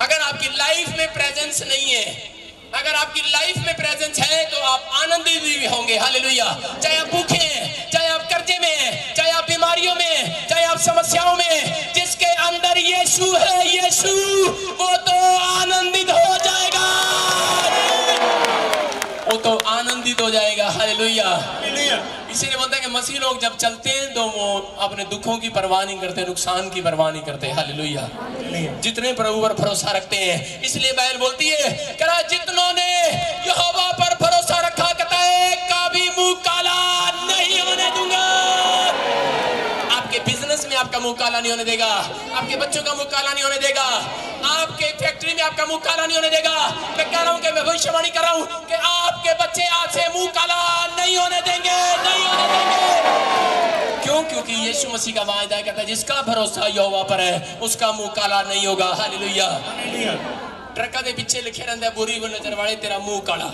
[SPEAKER 2] अगर आपकी लाइफ में प्रेजेंस नहीं है, अगर आपकी लाइफ में प्रेजेंस है तो आप आनंदित भी होंगे, हालेलुया। चाहे आप भूखे हैं, चाहे आप कर्जे में हैं, चाहे आप बीमारियों में, चाहे आप समस्याओं में, जिसके अंदर यीशु है, यीशु, वो तो आनंदित हो जाएगा, वो तो आनंदित हो जाएगा, हालेलुया। इसीलिए बोलते हैं कि मसीह लोग जब चलते हैं तो वो अपने दुखों की परवाह नहीं करते, नुकसान की परवाह नहीं करते, हालेलुया। जितने प्रभु पर भरोसा रखते हैं, इसलिए बाइबल बोलती है करा जितनों ने यहोवा पर भरोसा रखा, कहता है का भी मुंह काला नहीं होने दूंगा। आपके बिजनेस में आपका मुंह काला नहीं होने देगा, आपके बच्चों का मुंह काला नहीं होने देगा, आपके फैक्ट्री में आपका मुंह काला नहीं होने देगा। मैं कह रहा हूं कि मैं भविष्यवाणी कर रहा हूं कि आपके बच्चे आज से मुंह काला नहीं होने देंगे, नहीं होने देंगे। क्यों? क्योंकि यीशु मसीह का वायदा कहता है जिसका भरोसा यहोवा पर है उसका मुंह काला नहीं होगा, हालेलुया। ट्रका दे पीछे लिखे रहता है बुरी नजर वाले तेरा मुंह काला।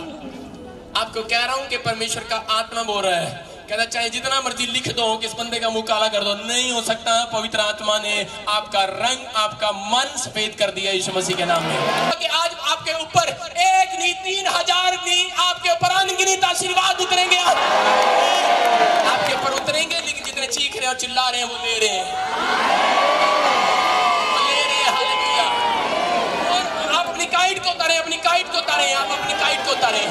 [SPEAKER 2] आपको कह रहा हूं कि परमेश्वर का आत्मा बोल रहा है, कहता चाहे जितना मर्जी लिख दो कि इस बंदे का मुंह काला कर दो, नहीं हो सकता। पवित्र आत्मा ने आपका रंग, आपका मन सफेद कर दिया यीशु मसीह के नाम में। कि आज आपके ऊपर एक नहीं 3000 नहीं आपके ऊपर अनगिनत आशीर्वाद उतरेंगे, आपके ऊपर उतरेंगे। लेकिन जितने चीख रहे और चिल्ला रहे हैं वो ले रहे हैं, हालेलुया। और आप अपनी काइट को उतारें, अपनी काइट को उतारें, आप अपनी काइट को उतारें,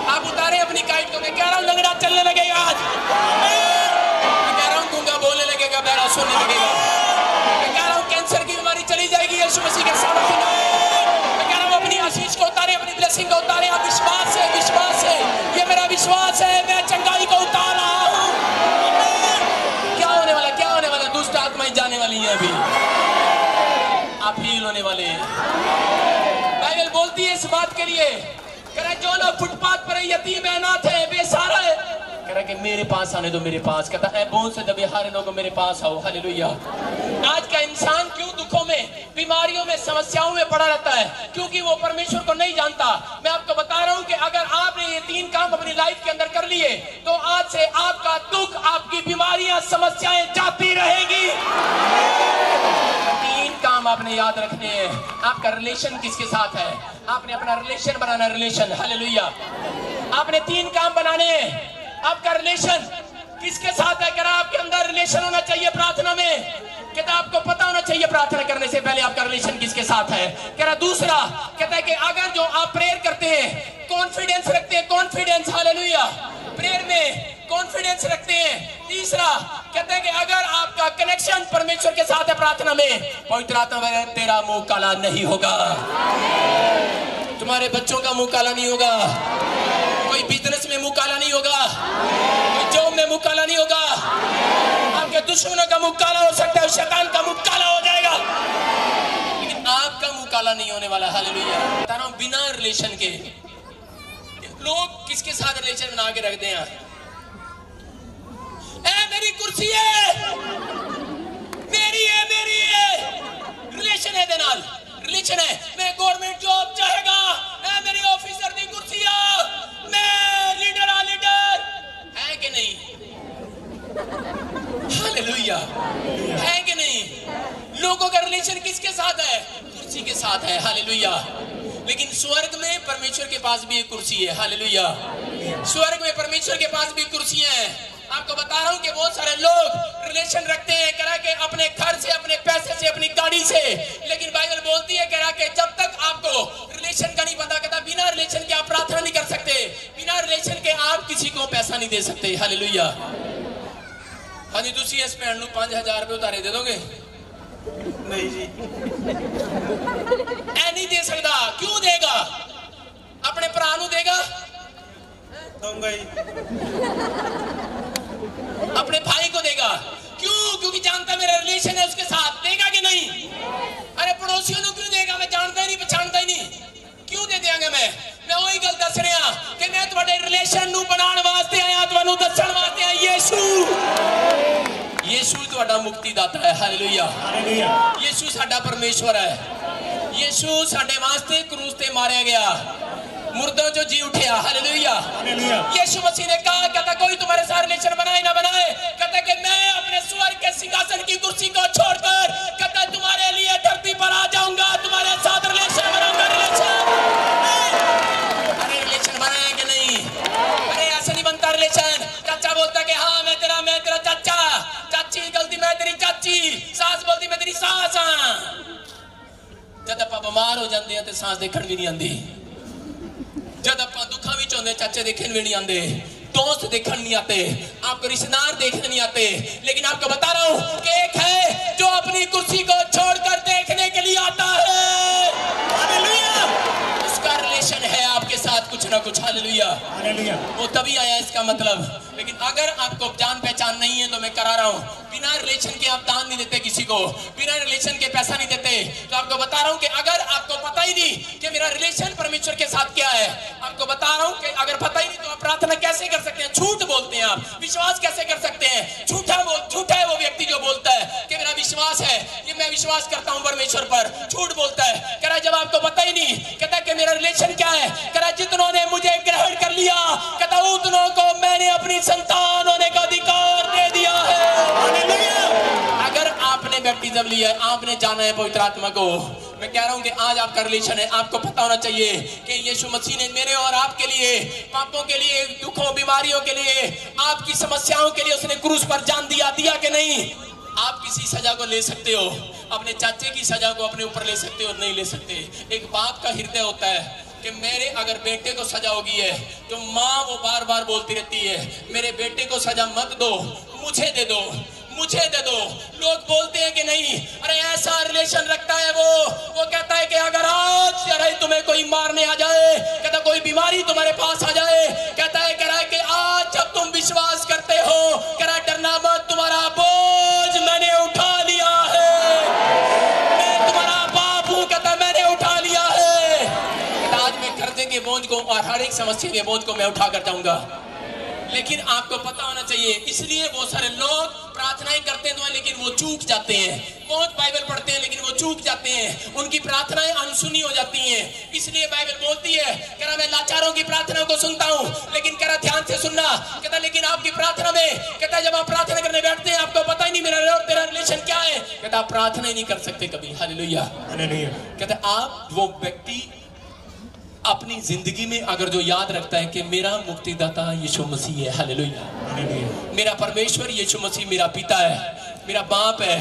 [SPEAKER 2] आप उतारें अपनी काइट को। मैं कह रहा हूँ लंगड़ा चलने लगेगा आज, मैं कह रहा हूँ गूंगा बोलने लगेगा, बहरा सुनने लगेगा, मैं कह रहा हूँ कैंसर की बीमारी चली जाएगी यीशु मसीह के सामर्थ्य में। मैं कह रहा हूँ अपनी आशीष को उतारें, अपनी ब्लेसिंग को उतारें। आप विश्वास है, विश्वास है, ये मेरा विश्वास है, मैं चंगाई को उतार रहा हूँ। क्या होने वाला, क्या होने वाला? दुष्ट आत्माएं जाने वाली हैं अभी, आप हील होने वाले हैं। बाइबल बोलती है इस बात के लिए, कह रहा है जो लोग फुटपाथ पर यतीम है, अनाथ है, बेसहारा है, कह रहा है कि मेरे पास आने दो, मेरे पास। कहता है बहुत से दबे हारे लोगों मेरे पास आओ, हालेलुया। आज का इंसान क्यों दुखों में, बीमारियों में, समस्याओं में पड़ा रहता है? क्योंकि वो परमेश्वर को नहीं जानता। मैं आपको बता रहा हूं कि अगर आपने ये 3 काम अपनी लाइफ के अंदर कर लिए तो आज से आपका दुख, आपकी बीमारियां, समस्याएं जाती रहेगी। 3 काम आपने याद रखने हैं। आपका रिलेशन किसके साथ है? आपने अपना रिलेशन बनाना, रिलेशन, हालेलुया। आपने 3 काम बनाने हैं। आपका रिलेशन किसके साथ है? कह रहा आपके अंदर रिलेशन होना चाहिए प्रार्थना में। कहता आपको पता होना चाहिए प्रार्थना करने से पहले आपका रिलेशन किसके साथ है। कह रहा दूसरा, कहता है कि अगर जो आप प्रेयर करते हैं, कॉन्फिडेंस रखते हैं, कॉन्फिडेंस, हालेलुया, प्रेयर में कॉन्फिडेंस रखते हैं। तीसरा कहते हैं कि अगर आपका कनेक्शन परमेश्वर के साथ है प्रार्थना में, पवित्र आत्मा में तेरा मुंह काला नहीं होगा, तुम्हारे बच्चों का मुंह काला नहीं होगा, कोई बिजनेस में मुंह काला नहीं होगा, कोई जॉब में मुंह काला नहीं होगा, आपके दुश्मनों का मुंह काला हो सकता है, शैतान का मुंह काला हो जाएगा, लेकिन आपका मुंह काला नहीं होने वाला। हालेलुया। बता रहा हूं, बिना रिलेशन के लोग किसके साथ रिलेशन बना के रखते हैं? मेरी कुर्सी है, मेरी है, मेरी है, रिलेशन है दे नाल, रिलेशन है। मैं गवर्नमेंट जॉब चाहेगा, मेरी ऑफिसर दी कुर्सी आ, मैं लीडर आ, लीडर है कि नहीं? हालेलुया, है कि नहीं? लोगों का रिलेशन किसके साथ है? कुर्सी के साथ है, हालेलुया। लेकिन स्वर्ग में परमेश्वर के पास भी एक कुर्सी है, हालेलुया। स्वर्ग में परमेश्वर के पास भी कुर्सियां हैं। आपको बता रहा हूं कि बहुत सारे लोग रिलेशन रखते हैं, कह रहा कि अपने घर से, अपने पैसे से, अपनी गाड़ी से, लेकिन बाइबल बोलती है कह रहा कि जब तक आपको रिलेशन का नहीं पता, कहता बिना रिलेशन के आप प्रार्थना नहीं कर सकते, बिना रिलेशन के आप किसी को पैसा नहीं दे सकते, हालेलुया। हाँ जी, तुसी इस भैन नूं 5000 रुपए उतारे दे दोगे?
[SPEAKER 10] नहीं जी,
[SPEAKER 2] ऐ नहीं दे सकता। क्यों देगा? अपने भरा नूं देगा?
[SPEAKER 10] दूंगा ही।
[SPEAKER 2] अपने भाई को देगा? क्यों? क्योंकि जानता मेरा रिलेशन है उसके साथ। देगा कि नहीं? अरे पड़ोसियों को क्यों देगा? मैं जानता ही नहीं, पहचानता ही नहीं, क्यों दे देंगे? मैं वही गल दस रहा कि मैं तुम्हारे रिलेशन नूं बनाने वास्ते आया, तुहानू दस्सण वास्ते आया। यीशु तुम्हारा मुक्तिदाता है, हालेलुया। यीशु साडा परमेश्वर है। यीशु साडे वास्ते क्रूस ते मारया गया, मुर्दों जो जी उठिया, हालेलुया। यीशु मसीह ने कहा, कहता कोई तुम्हारे साथ रिलेशन बनाए ना बनाए, कहता कि मैं अपने स्वर्ग के सिंहासन की कुर्सी को छोड़कर, कहता तुम्हारे लिए धरती पर आ जाऊंगा, तुम्हारे साथ रिलेशन बनाऊंगा। अरे रिलेशन बनाया कि नहीं? अरे ऐसा नहीं बनता रिलेशन। चाचा बोलता कि हाँ मैं तेरा चाचा, चाची गलती मैं तेरी चाची, सास बोलती मैं तेरी सास हाँ। जब आप बीमार हो जाते हैं तो सांस देखण भी नहीं आती, जब आप दुखा भी होंगे चाचे देखने भी नहीं आते, दोस्त देखने नहीं आते, आपको रिश्तेदार देखने नहीं आते। लेकिन आपको बता रहा हूं कि एक है जो अपनी कुर्सी को छोड़कर देखने के लिए आता है, हालेलुया। उसका रिलेशन है आपके साथ कुछ ना कुछ, हालेलुया। वो तभी आया इसका मतलब। लेकिन अगर आपको जान पहचान नहीं है तो मैं करा रहा हूं, बिना रिलेशन के आप दान नहीं देते किसी को, बिना रिलेशन के पैसा नहीं देते। तो आपको बता रहा हूं कि अगर आपको पता ही नहीं कि मेरा रिलेशन परमेश्वर के साथ क्या है, आपको बता रहा हूं कि अगर पता ही नहीं तो आप प्रार्थना कैसे कर सकते हैं? झूठ बोलते हैं आप, विश्वास कैसे कर सकते हैं? झूठा है वो व्यक्ति जो बोलता है कि मेरा विश्वास है, कि मैं विश्वास करता हूं परमेश्वर पर, झूठ बोलता है। कह रहा है जब आपको पता ही नहीं बैप्टिज्म लिया है, आपने जाना है पवित्र आत्मा को। मैं कह रहा हूं कि आज आपका रिलेशन है, आपको पता होना चाहिए कि यीशु मसीह ने मेरे और आपके लिए, पापों के लिए, दुखों बीमारियों के लिए, आपकी समस्याओं के लिए उसने क्रूस पर जान दिया कि नहीं। आप किसी सजा को ले सकते हो, अपने चाचे की सजा को अपने ऊपर ले सकते हो, नहीं ले सकते। एक बाप का हृदय होता है कि मेरे अगर बेटे को सजा होगी है तो माँ वो बार बार बोलती रहती है मेरे बेटे को सजा मत दो, मुझे दे दो, मुझे दे दो। लोग बोलते हैं कि नहीं, अरे ऐसा रिलेशन रखता है वो कहता है कि अगर आज अरे तुम्हें कोई मारने आ जाए, कहता कोई बीमारी तुम्हारे पास आ जाए, कहता है कह रहा है कि आज जब तुम विश्वास करते हो, कह रहा डरना मत, तुम्हारा बोझ मैंने उठा लिया है, मैं तुम्हारा बाप हूं, कहता मैंने उठा लिया है। कहता आज मैं कर्जे के बोझ को और हर एक समस्या के बोझ को मैं उठा कर जाऊंगा। लेकिन आपको पता होना चाहिए, इसलिए बहुत सारे लोग प्रार्थनाएं करते हैं लेकिन वो चूक जाते हैं, बहुत बाइबल पढ़ते हैं लेकिन वो चूक जाते हैं, उनकी प्रार्थनाएं अनसुनी हो जाती हैं। इसलिए बाइबल बोलती है, कह रहा मैं लाचारों की प्रार्थना को सुनता हूं, लेकिन कह रहा ध्यान से सुनना, कहता लेकिन आपकी प्रार्थना में, कहता जब आप प्रार्थना करने बैठते हैं आपको पता ही नहीं मेरा तेरा रिलेशन क्या है, कहता आप प्रार्थना ही नहीं कर सकते कभी। हालेलुया, कहता आप वो व्यक्ति अपनी जिंदगी में अगर जो याद रखता है कि मेरा मुक्तिदाता यीशु मसीह है, हालेलुया, मेरा परमेश्वर यीशु मसीह मेरा पिता है, मेरा बाप है,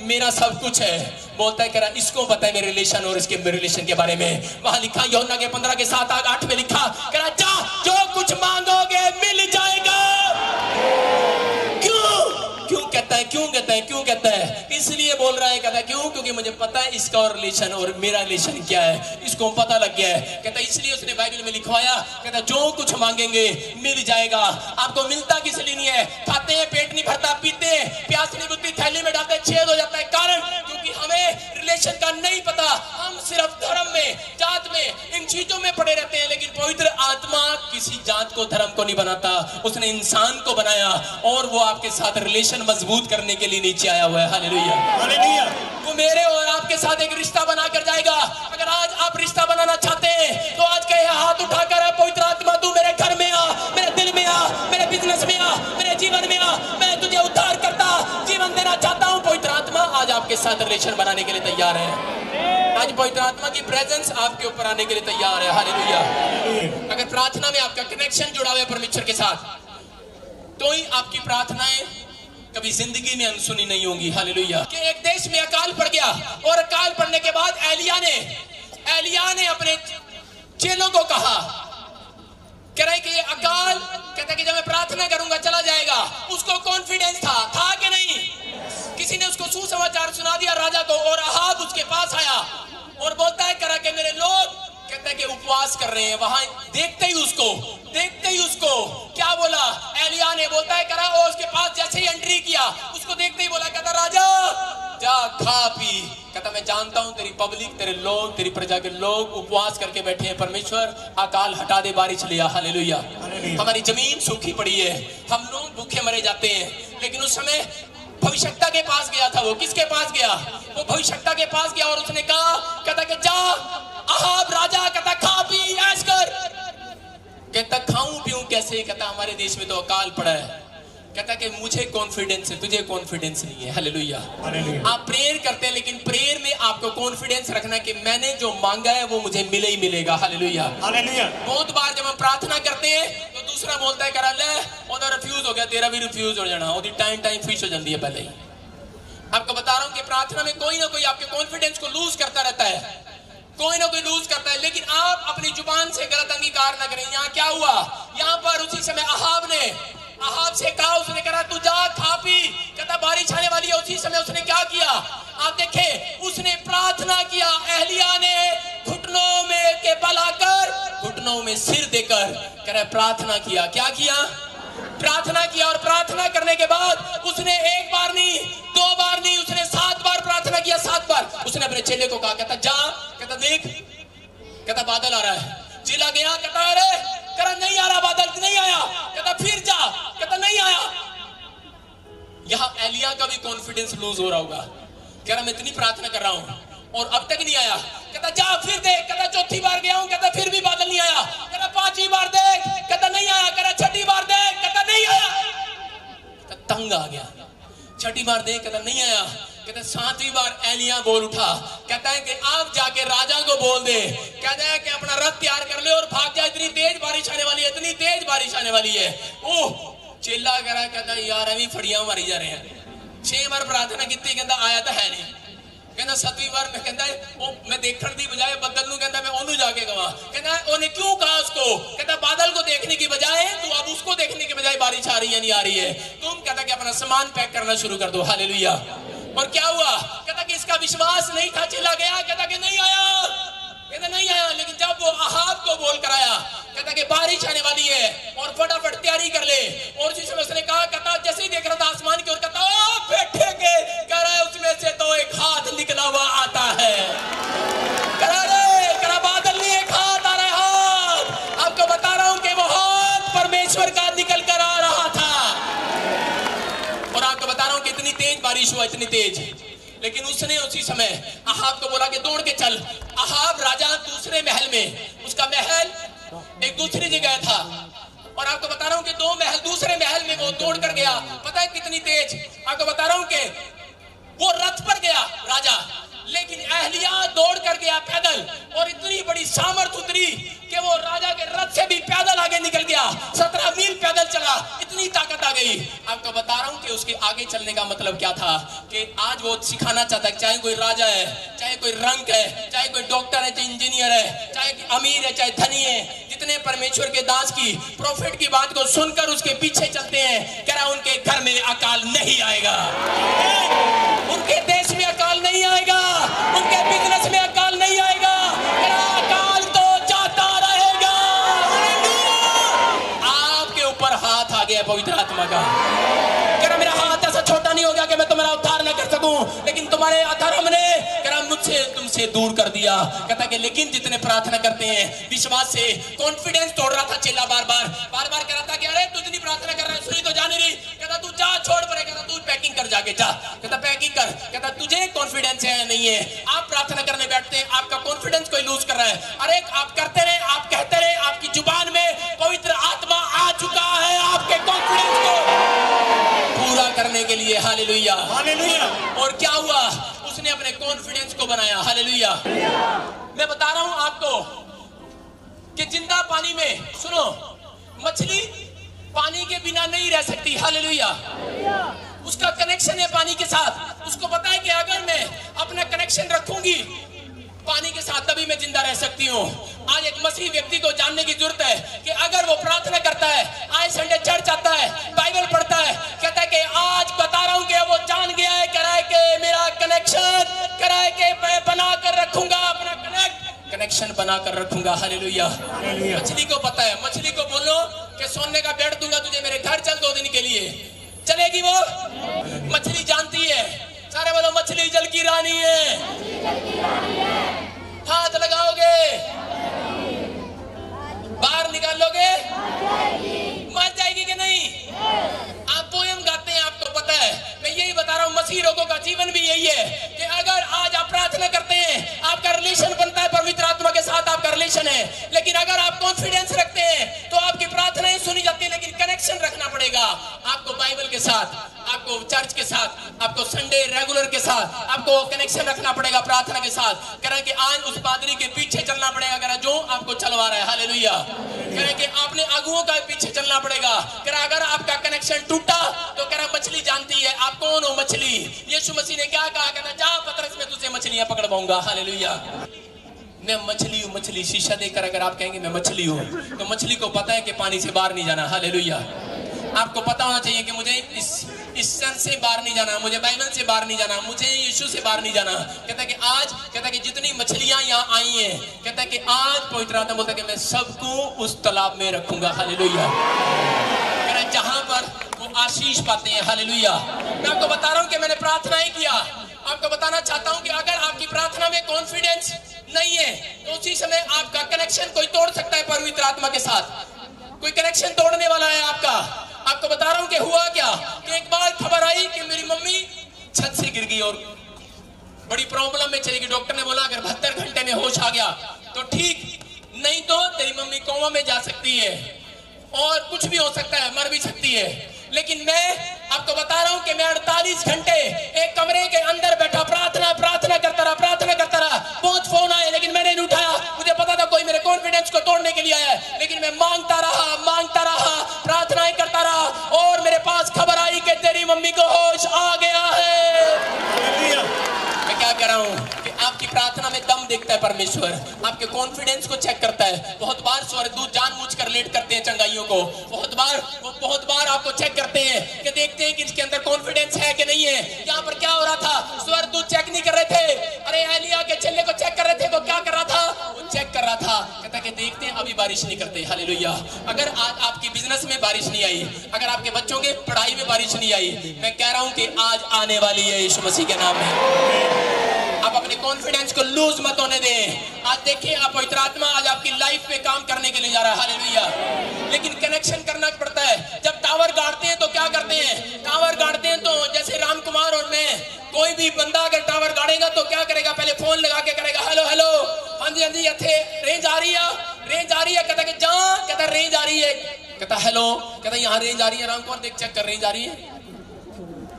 [SPEAKER 2] मेरा सब कुछ है, बोलता है कह रहा इसको पता है मेरे रिलेशन और इसके रिलेशन के बारे में। वहां लिखा यूहन्ना के 15 के 7-8 में लिखा, कह रहा जा जो कुछ मांगोगे मिल जाएगा। क्यों कहता है इसलिए बोल रहा है, कहता है क्यों, क्योंकि मुझे पता है इसका और रिलेशन और मेरा रिलेशन क्या है, इसको पता लग गया है। कहता है इसलिए उसने बाइबल में लिखवाया, कहता है जो कुछ मांगेंगे मिल जाएगा। आपको मिलता किस लिए नहीं है, खाते हैं पेट नहीं भरता, पीते हैं प्यास नहीं बुझती, थैली में डालते छेद हो जाता है, कारण क्योंकि हमें रिलेशन का नहीं पता। हम सिर्फ धर्म में, जात में, इन चीजों में पड़े रहते हैं, लेकिन पवित्र आत्मा किसी जात को, धर्म को नहीं बनाता, उसने इंसान को बनाया और वो आपके साथ रिलेशन मजबूत करने के लिए नीचे आया हुआ है। Hallelujah, hallelujah. वो मेरे और आपके साथ एक रिश्ता बनाकर जाएगा। अगर आज आप रिश्ता बनाना चाहते हैं तो आज कहे हाथ उठाकर पवित्र आत्मा तू मेरे घर में आ, मेरे दिल में आ, मेरे बिजनेस में आ, मेरे जीवन में आ, मैं तुझे उद्धार करता जीवन देना चाहता हूं। पवित्र आत्मा आज आपके साथ रिलेशन बनाने के लिए तैयार है। आज पवित्र आत्मा की प्रेजेंस आपके ऊपर आने के लिए तैयार है। हालेलुया। अगर प्रार्थना में आपका कनेक्शन जुड़ा हुआ है परमेश्वर के साथ, तो ही आपकी प्रार्थनाएं कभी जिंदगी में अनसुनी नहीं होंगी। हालेलुया। कि एक देश में अकाल पड़ गया और अकाल पड़ने के बाद एलिया ने अपने चेलों को कहा, कह रहे कि ये अकाल, कहता कि जब मैं प्रार्थना करूंगा चला जाएगा। उसको कॉन्फिडेंस था कि नहीं? किसी ने उसको सुसमाचार सुना दिया राजा को, और अहाब उसके पास आया और बोलता है करा कि मेरे लोग, कहता है कि उपवास कर रहे हैं। वहां देखते ही उसको क्या बोला एलिया ने, बोलता है करा, और उसके पास जैसे ही एंट्री किया उसको देखते ही बोला, कहता राजा जा खा पी। कहता मैं जानता हूं तेरी पब्लिक, तेरे लोग, तेरी प्रजा के लोग उपवास करके बैठे हैं। परमेश्वर अकाल हटा दे, बारिश लिया। हालेलुया। हमारी जमीन सूखी पड़ी है, हम लोग भूखे मरे जाते हैं। लेकिन उस समय भविष्यवक्ता के पास गया था। वो किसके पास गया? वो भविष्यवक्ता के पास गया और उसने कहा, कहता कि जा अहाब राजा, कहता खा पी ऐश कर। कहता खाऊं पीऊं कैसे? कहता हमारे देश में तो अकाल पड़ा है। कहता कि मुझे कॉन्फिडेंस है, तुझे कॉन्फिडेंस नहीं है। हालेलुया। आप प्रेयर करते हैं, लेकिन प्रेयर में आपको कॉन्फिडेंस रखना कि मैंने जो मांगा है वो मुझे मिले ही मिलेगा। हालेलुया। बहुत बार जब हम प्रार्थना करते हैं तो दूसरा बोलता है करा ले ओदा रिफ्यूज हो गया, तेरा भी रिफ्यूज हो जाना, ओदी टाइम फिश हो जाती है पहले ही। आपको बता रहा हूं कि प्रार्थना में कोई ना कोई आपके कॉन्फिडेंस को लूज करता रहता है, कोई ना कोई लूज करता है। लेकिन आप अपनी जुबान से गलत अंगीकार ना करें। यहाँ क्या हुआ? यहाँ पर उसी समय अहाब से कहा, उसने कहा तू जा खा पी, कहता बारिश आने वाली है। उसी समय उसने क्या किया आप देखें, उसने प्रार्थना किया। एलिया ने घुटनों में के बल आकर, घुटनों में सिर देकर कह रहा प्रार्थना किया। क्या किया? प्रार्थना किया। और प्रार्थना करने के बाद उसने एक बार नहीं, दो बार नहीं, उसने 7 बार प्रार्थना किया। 7 बार उसने अपने चेले को कहा, कहता जा, कहता देख, कहता बादल आ रहा है। चेला गया, कहता अरे कहता नहीं आ रहा बादल, नहीं आया। कहता फिर जा, कहता नहीं आया। यहां एलिया का भी कॉन्फिडेंस लूज हो रहा होगा। कह रहा मैं इतनी प्रार्थना कर रहा हूं और अब तक नहीं आया। कहता जा फिर देख, कहता चौथी बार गया हूं, कहता फिर भी बादल नहीं आया। कहता 5वीं बार देख, कहता नहीं आया। कहता 6ठी बार देख, कहता नहीं आया। तंग आ गया। 6ठी बार देख, कहता नहीं आया। कहता 7वीं बार एलिया बोल उठा, कहता है कि आप जाके राजा को बोल दे, कहता है कि अपना रथ तैयार कर ले और भाग जा, इतनी तेज बारिश आने वाली है, इतनी तेज बारिश आने वाली है। ओह चेला करा, कहता यार अभी फड़ियां मारी जा रहे हैं। 6 बार प्रार्थना की, कहता आया तो है नहीं। कहता 7वीं बार में कहता है ओ मैं देखने की बजाय बदल नूं, कहता मैं ओनू जाके कहा, कहता ओने क्यों कहा उसको, कहता बादल को देखने की बजाय तू अब उसको देखने की बजाय बारिश आ रही है नहीं आ रही है, तुम कहता कि अपना सामान पैक करना शुरू कर दो। हालेलुया। और क्या हुआ, कहता कि इसका विश्वास नहीं था, चला गया, कहता कि नहीं आया, कहता नहीं आया। लेकिन जब वो अहाब को बोल कर आया, कहता कि बारिश आने वाली है और फटाफट तैयारी कर ले। और जिस समय उसने कहा, कहता जैसे ही देख रहा था आसमान की ओर, कहता बैठेंगे, कह रहा है उसमें से तो एक हाथ निकला हुआ आता है, कह बादल नहीं एक हाथ आ रहा है, हाथ। आपको बता रहा हूं कि वो हाथ परमेश्वर का निकल कर आ रहा था। और आपको बता रहा हूं कि इतनी तेज बारिश हुआ, इतनी तेज। लेकिन उसने उसी समय अहाब को बोला कि दौड़ के चल। अहाब राजा दूसरे महल में, उसका महल एक दूसरी जगह था। और आपको बता रहा हूं कि 2 महल दूसरे महल में वो दौड़ कर गया। पता है कितनी तेज, आपको बता रहा हूं कि वो रथ पर गया राजा, लेकिन एहलिया दौड़ कर गया पैदल। और इतनी बड़ी सामर्थ उतरी कि वो राजा के रथ से भी पैदल आगे निकल गया, 17 मील पैदल चला, इतनी ताकत आ गई। आपको बता रहा हूं कि उसके आगे चलने का मतलब क्या था, कि आज वो सिखाना चाहता है, चाहे कोई राजा है, चाहे कोई रंक है, चाहे कोई डॉक्टर है, चाहे इंजीनियर है, चाहे अमीर है, चाहे धनी है, जितने परमेश्वर के दास की प्रॉफिट की बात को सुनकर उसके पीछे चलते हैं, कह रहा उनके घर में अकाल नहीं आएगा, उनके देश में अकाल नहीं आएगा, उनके बिजनेस में अकाल नहीं आएगा, अकाल तो जाता रहेगा। आपके ऊपर हाथ आ गया पवित्र आत्मा का। कह मेरा हाथ ऐसा छोटा नहीं हो गया कि मैं तुम्हारा उद्धार न कर सकूं, लेकिन तुम्हारे अधर्म ने मुझसे तुमसे दूर कर दिया। कहता कि लेकिन जितने प्रार्थना करते हैं विश्वास से, कॉन्फिडेंस तोड़ रहा था चेला, बार बार कह रहा था कि अरे तू इतनी प्रार्थना कर रहा है, सुनी तो जा नहीं रही। कहता तू जा, छोड़ पड़े, कहता तू पैकिंग कर जाके जा, कहता पैकिंग कर, कहता तुझे कॉन्फिडेंस है नहीं है। आप प्रार्थना करने बैठते हैं, आपका कॉन्फिडेंस कोई लूज कर रहा है। अरे आप करते रहे, आप कहते रहे, आपकी जुबान में पवित्र आत्मा आ चुका है आपके कॉन्फिडेंस को पूरा करने के लिए। Hallelujah, hallelujah. और क्या हुआ, उसने अपने कॉन्फिडेंस को बनाया। हालेलुया। मैं बता रहा हूं आपको कि जिंदा पानी में, सुनो, मछली पानी के बिना नहीं रह सकती। हालेलुया। उसका कनेक्शन है पानी के साथ। उसको पता है कि अगर मैं अपना कनेक्शन रखूंगी पानी के साथ तभी मैं जिंदा रह सकती हूँ। आज एक मसीही व्यक्ति को जानने की जरूरत है कि अगर वो प्रार्थना करता है, आज संडे चर्च आता है, बाइबल पढ़ता है, कहता है कि आज बता रहा हूँ कि वो जान गया है, कह रहा है कि मेरा कनेक्शन, कह रहा है कि मैं बना कर रखूंगा, अपना कनेक्शन बना कर रखूंगा। हालेलुया। मछली को पता है, मछली को बोलो कि सोने का बेड दूंगा तुझे, मेरे घर चल 2 दिन के लिए, चलेगी वो? मछली जानती है। सारे बोलो मछली जल की रानी है। हाथ लगाओगे, बाहर निकालोगे, मर जाएगी कि नहीं? आप पोयम गाते हैं, आपको पता है। मैं यही बता रहा हूँ, मसीह लोगों का जीवन भी यही है कि अगर आज आप प्रार्थना करते हैं, आपका रिलेशन बनता है पवित्र आत्मा के साथ, आपका रिलेशन है। लेकिन अगर आप कॉन्फिडेंस रखते हैं तो आपकी प्रार्थनाएं सुनी जाती है। लेकिन कनेक्शन रखना पड़ेगा आपको बाइबल के साथ, आपको चर्च के साथ, आपको संडे रेगुलर के साथ, आपको कनेक्शन रखना पड़ेगा प्रार्थना के साथ। कह रहे कि आज उस पादरी के पीछे चलना पड़ेगा, कह रहा जो आपको चलवा रहा है। हालेलुया। कह रहे कि आपने अगुओं का पीछे चलना पड़ेगा। कह रहा अगर आपका कनेक्शन टूटा तो कह रहा मछली जानती है आप कौन हो। मछली, यीशु मसीह ने क्या कहा, कहना जा पतरस में तुझे मछलियां पकड़वाऊंगा। हालेलुया। मैं मछली हूँ, मछली शीशा देकर अगर आप कहेंगे मैं मछली हूँ, तो मछली को पता है कि पानी से बाहर नहीं जाना। हालेलुया। आपको पता होना चाहिए कि मुझे इस सन से बाहर नहीं जाना, मुझे बाइबल से बाहर नहीं जाना, मुझे यीशु से बाहर नहीं जाना। कहता है कि आज, कहता है कि जितनी मछलियां यहाँ आई हैं, कहता है कि आज पवित्र आत्मा बोलता है कि मैं सबको उस तालाब में रखूंगा। हालेलुया। कह रहा है जहां पर वो आशीष पाते हैं। हालेलुया। मैं आपको बता रहा हूं कि मैंने प्रार्थनाएं किया, आपको बताना चाहता हूं कि अगर आपकी प्रार्थना में कॉन्फिडेंस नहीं है तो उसी समय आपका कनेक्शन कोई तोड़ सकता है पवित्र आत्मा के साथ। कोई कनेक्शन तोड़ने वाला है आपका। आपको बता रहा हूं कि हुआ क्या कि एक बार खबर आई कि मेरी मम्मी छत से गिर गई और बड़ी प्रॉब्लम में चली गई। डॉक्टर ने बोला अगर 72 घंटे में होश आ गया तो ठीक, नहीं तो तेरी मम्मी कोमा में जा सकती है और कुछ भी हो सकता है, मर भी सकती है। लेकिन मैं आपको बता रहा हूं कि मैं 48 घंटे एक कमरे के अंदर बैठा प्रार्थना करता रहा। बहुत फोन आए लेकिन मैंने नहीं उठाया। मुझे पता था कोई मेरे कॉन्फिडेंस को तोड़ने के लिए आया है, लेकिन मैं मांगता रहा, प्रार्थनाएं करता रहा और मेरे पास खबर आई कि तेरी मम्मी को होश आ गया है। मैं क्या कह रहा हूं कि आपकी प्रार्थना में दम देखता है परमेश्वर, आपके कॉन्फिडेंस को चेक करता है। बहुत बार स्वर्गदूत जानबूझकर लेट करते हैं चंगाइयों को, बहुत बार आपको चेक करते हैं कि देखते हैं कि इसके अंदर कॉन्फिडेंस है कि नहीं है। यहाँ पर क्या हो रहा था, स्वर्गदूत चेक नहीं कर रहे थे। अरे एलिया के चेले को चेक कर रहे थे, वो क्या कर रहा था, वो चेक कर रहा था, कहता कि देखते हैं अभी बारिश नहीं करते। हालेलुया। अगर आज आपकी बिजनेस में बारिश नहीं आई, अगर आपके बच्चों के पढ़ाई में बारिश नहीं आई, मैं कह रहा हूं कि आज आने वाली है यीशु मसीह के नाम में। आप अपने कॉन्फिडेंस को लूज मत होने दें। आज देखिए आप पवित्र आत्मा आज आपकी लाइफ में काम करने के लिए जा रहा है। हालेलुया। लेकिन कनेक्शन करना पड़ता है। जब टावर गाड़ते हैं तो क्या करते हैं, टावर गाड़ते हैं तो जैसे राम कुमार और मैं, कोई भी बंदा अगर टावर गाड़ेगा तो क्या करेगा, पहले फोन लगा के करेगा, हेलो हेलो, हाँ जी इथे रेंज आ रही है, कहता कि जा, कहता रेंज आ रही है, कहता हेलो, कहता यहाँ रेंज आ रही है, राम कुमार देख चेक कर रेंज आ रही है,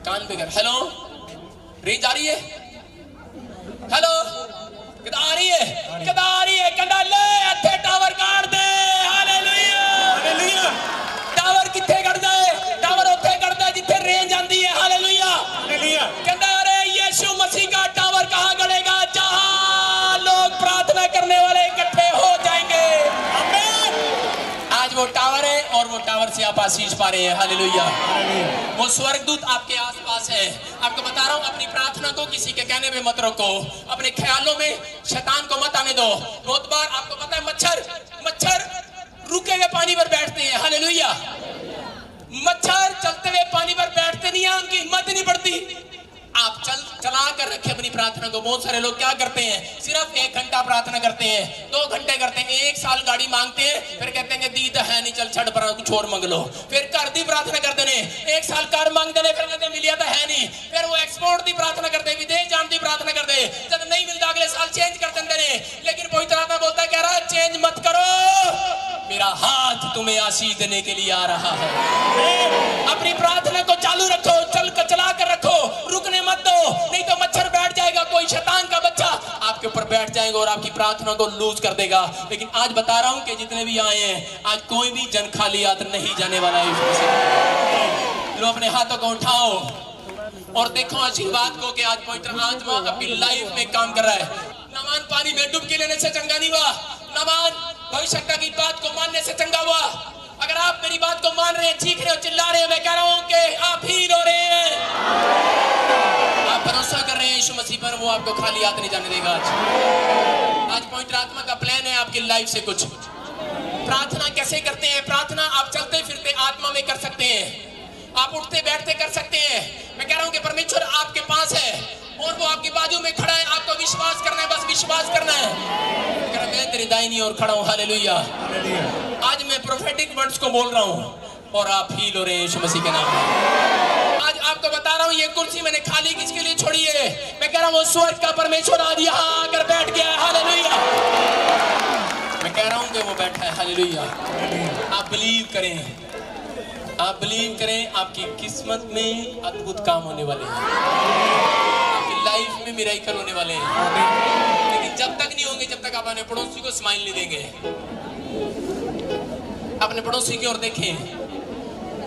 [SPEAKER 2] कान पे कर, हेलो रेंज आ रही है, हेलो कहता आ रही है, कहता ले इथे टावर गाड़ दे। हालेलुया। टावर किथे गड़ जाए, टावर उत्थे गड़दा जिथे रेंज आंदी है। हालेलुया। कहता अरे यीशु मसीह का टावर कहां गड़ेगा, जहां लोग प्रार्थना करने वाले इकट्ठे हो जाएंगे। आज वो टावर है और वो टावर से आप आशीष पा रहे हैं। हालेलुया। वो स्वर्गदूत आपके आसपास है। आपको बता रहा हूं अपनी प्रार्थना को किसी के कहने में मत रोको, अपने ख्यालों में शैतान को मत आने दो। बहुत बार आपको पता है मच्छर रुके हुए पानी पर बैठते हैं। हालेलुया। मच्छर चलते हुए पानी पर बैठते नहीं है, उनकी हिम्मत नहीं बढ़ती। आप चला कर रखे अपनी प्रार्थना को। बहुत सारे लोग क्या करते हैं, सिर्फ 1 घंटा प्रार्थना करते हैं, 2 घंटे करते हैं, 1 साल गाड़ी मांगते हैं, फिर कहते हैं दी तो है नहीं, चल छड़ पर कुछ और मांग लो। फिर घर दी प्रार्थना करते हैं, 1 साल कार मांगते हैं, फिर कहते मिलिया तो है नहीं, फिर वो एक्सपोर्ट की प्रार्थना करते, विदेश जाने की प्रार्थना करते, जब नहीं मिलता अगले साल चेंज कर देते हैं। लेकिन पवित्र आत्मा बोलता है, कह रहा है चेंज मत करो, मेरा हाथ तुम्हें आशीष देने के लिए आ रहा है। अपनी प्रार्थना को चालू रखो, चला कर रखो, रुकने मत दो, नहीं तो मच्छर बैठ जाएगा, कोई शैतान का बच्चा आपके ऊपर बैठ जाएगा और आपकी प्रार्थना को लूज कर देगा। लेकिन आज बता रहा हूं कि जितने भी आए हैं, आज कोई भी जन खाली हाथ नहीं जाने वाला है। लो अपने हाथों को उठाओ और देखो आशीर्वाद को कि आज पवित्र आत्मा आपकी लाइफ में काम कर रहा है। नामान पानी में डुबकी लेने से चंगा नहीं हुआ, नामान भविष्यता की बात को मानने से चंगा हुआ। अगर आप मेरी बात को मान रहे हैं, चीख रहे हो, चिल्ला रहे हो, मैं कह रहा हूं कि आप हील हो रहे हैं, आप भरोसा कर रहे हैं यीशु मसीह पर, वो आपको खाली हाथ नहीं जाने देगा। आज पवित्र आत्मा का प्लान है आपकी लाइफ से कुछ। प्रार्थना कैसे करते हैं, प्रार्थना आप चलते फिरते आत्मा में कर सकते हैं, आप उठते बैठते कर सकते हैं। मैं कह रहा हूं कि परमेश्वर आपके पास है और वो आपकी बाजू में खड़ा है, आपको विश्वास करना है, बस विश्वास करना है। मैं तेरी दाहिनी ओर खड़ा हूं। हालेलुया। आज मैं प्रोफेटिक वर्ड्स को बोल रहा हूं और आप हील हो रहे हैं यीशु मसीह के नाम में। आज आपको बता रहा हूं ये कुर्सी मैंने खाली किसके लिए छोड़ी है, मैं कह रहा हूं वो स्वर्ग का परमेश्वर आज यहां आकर बैठ गया है। हालेलुया। मैं कह रहा हूं कि वो बैठा है। हालेलुया। आप बिलीव करें, आप बिलीव करें, आपकी किस्मत में अद्भुत काम होने वाले हैं, आपकी लाइफ में मिरेकल होने वाले हैं। लेकिन जब तक नहीं होंगे जब तक आप अपने पड़ोसी को स्माइल नहीं देंगे। अपने पड़ोसी की ओर देखें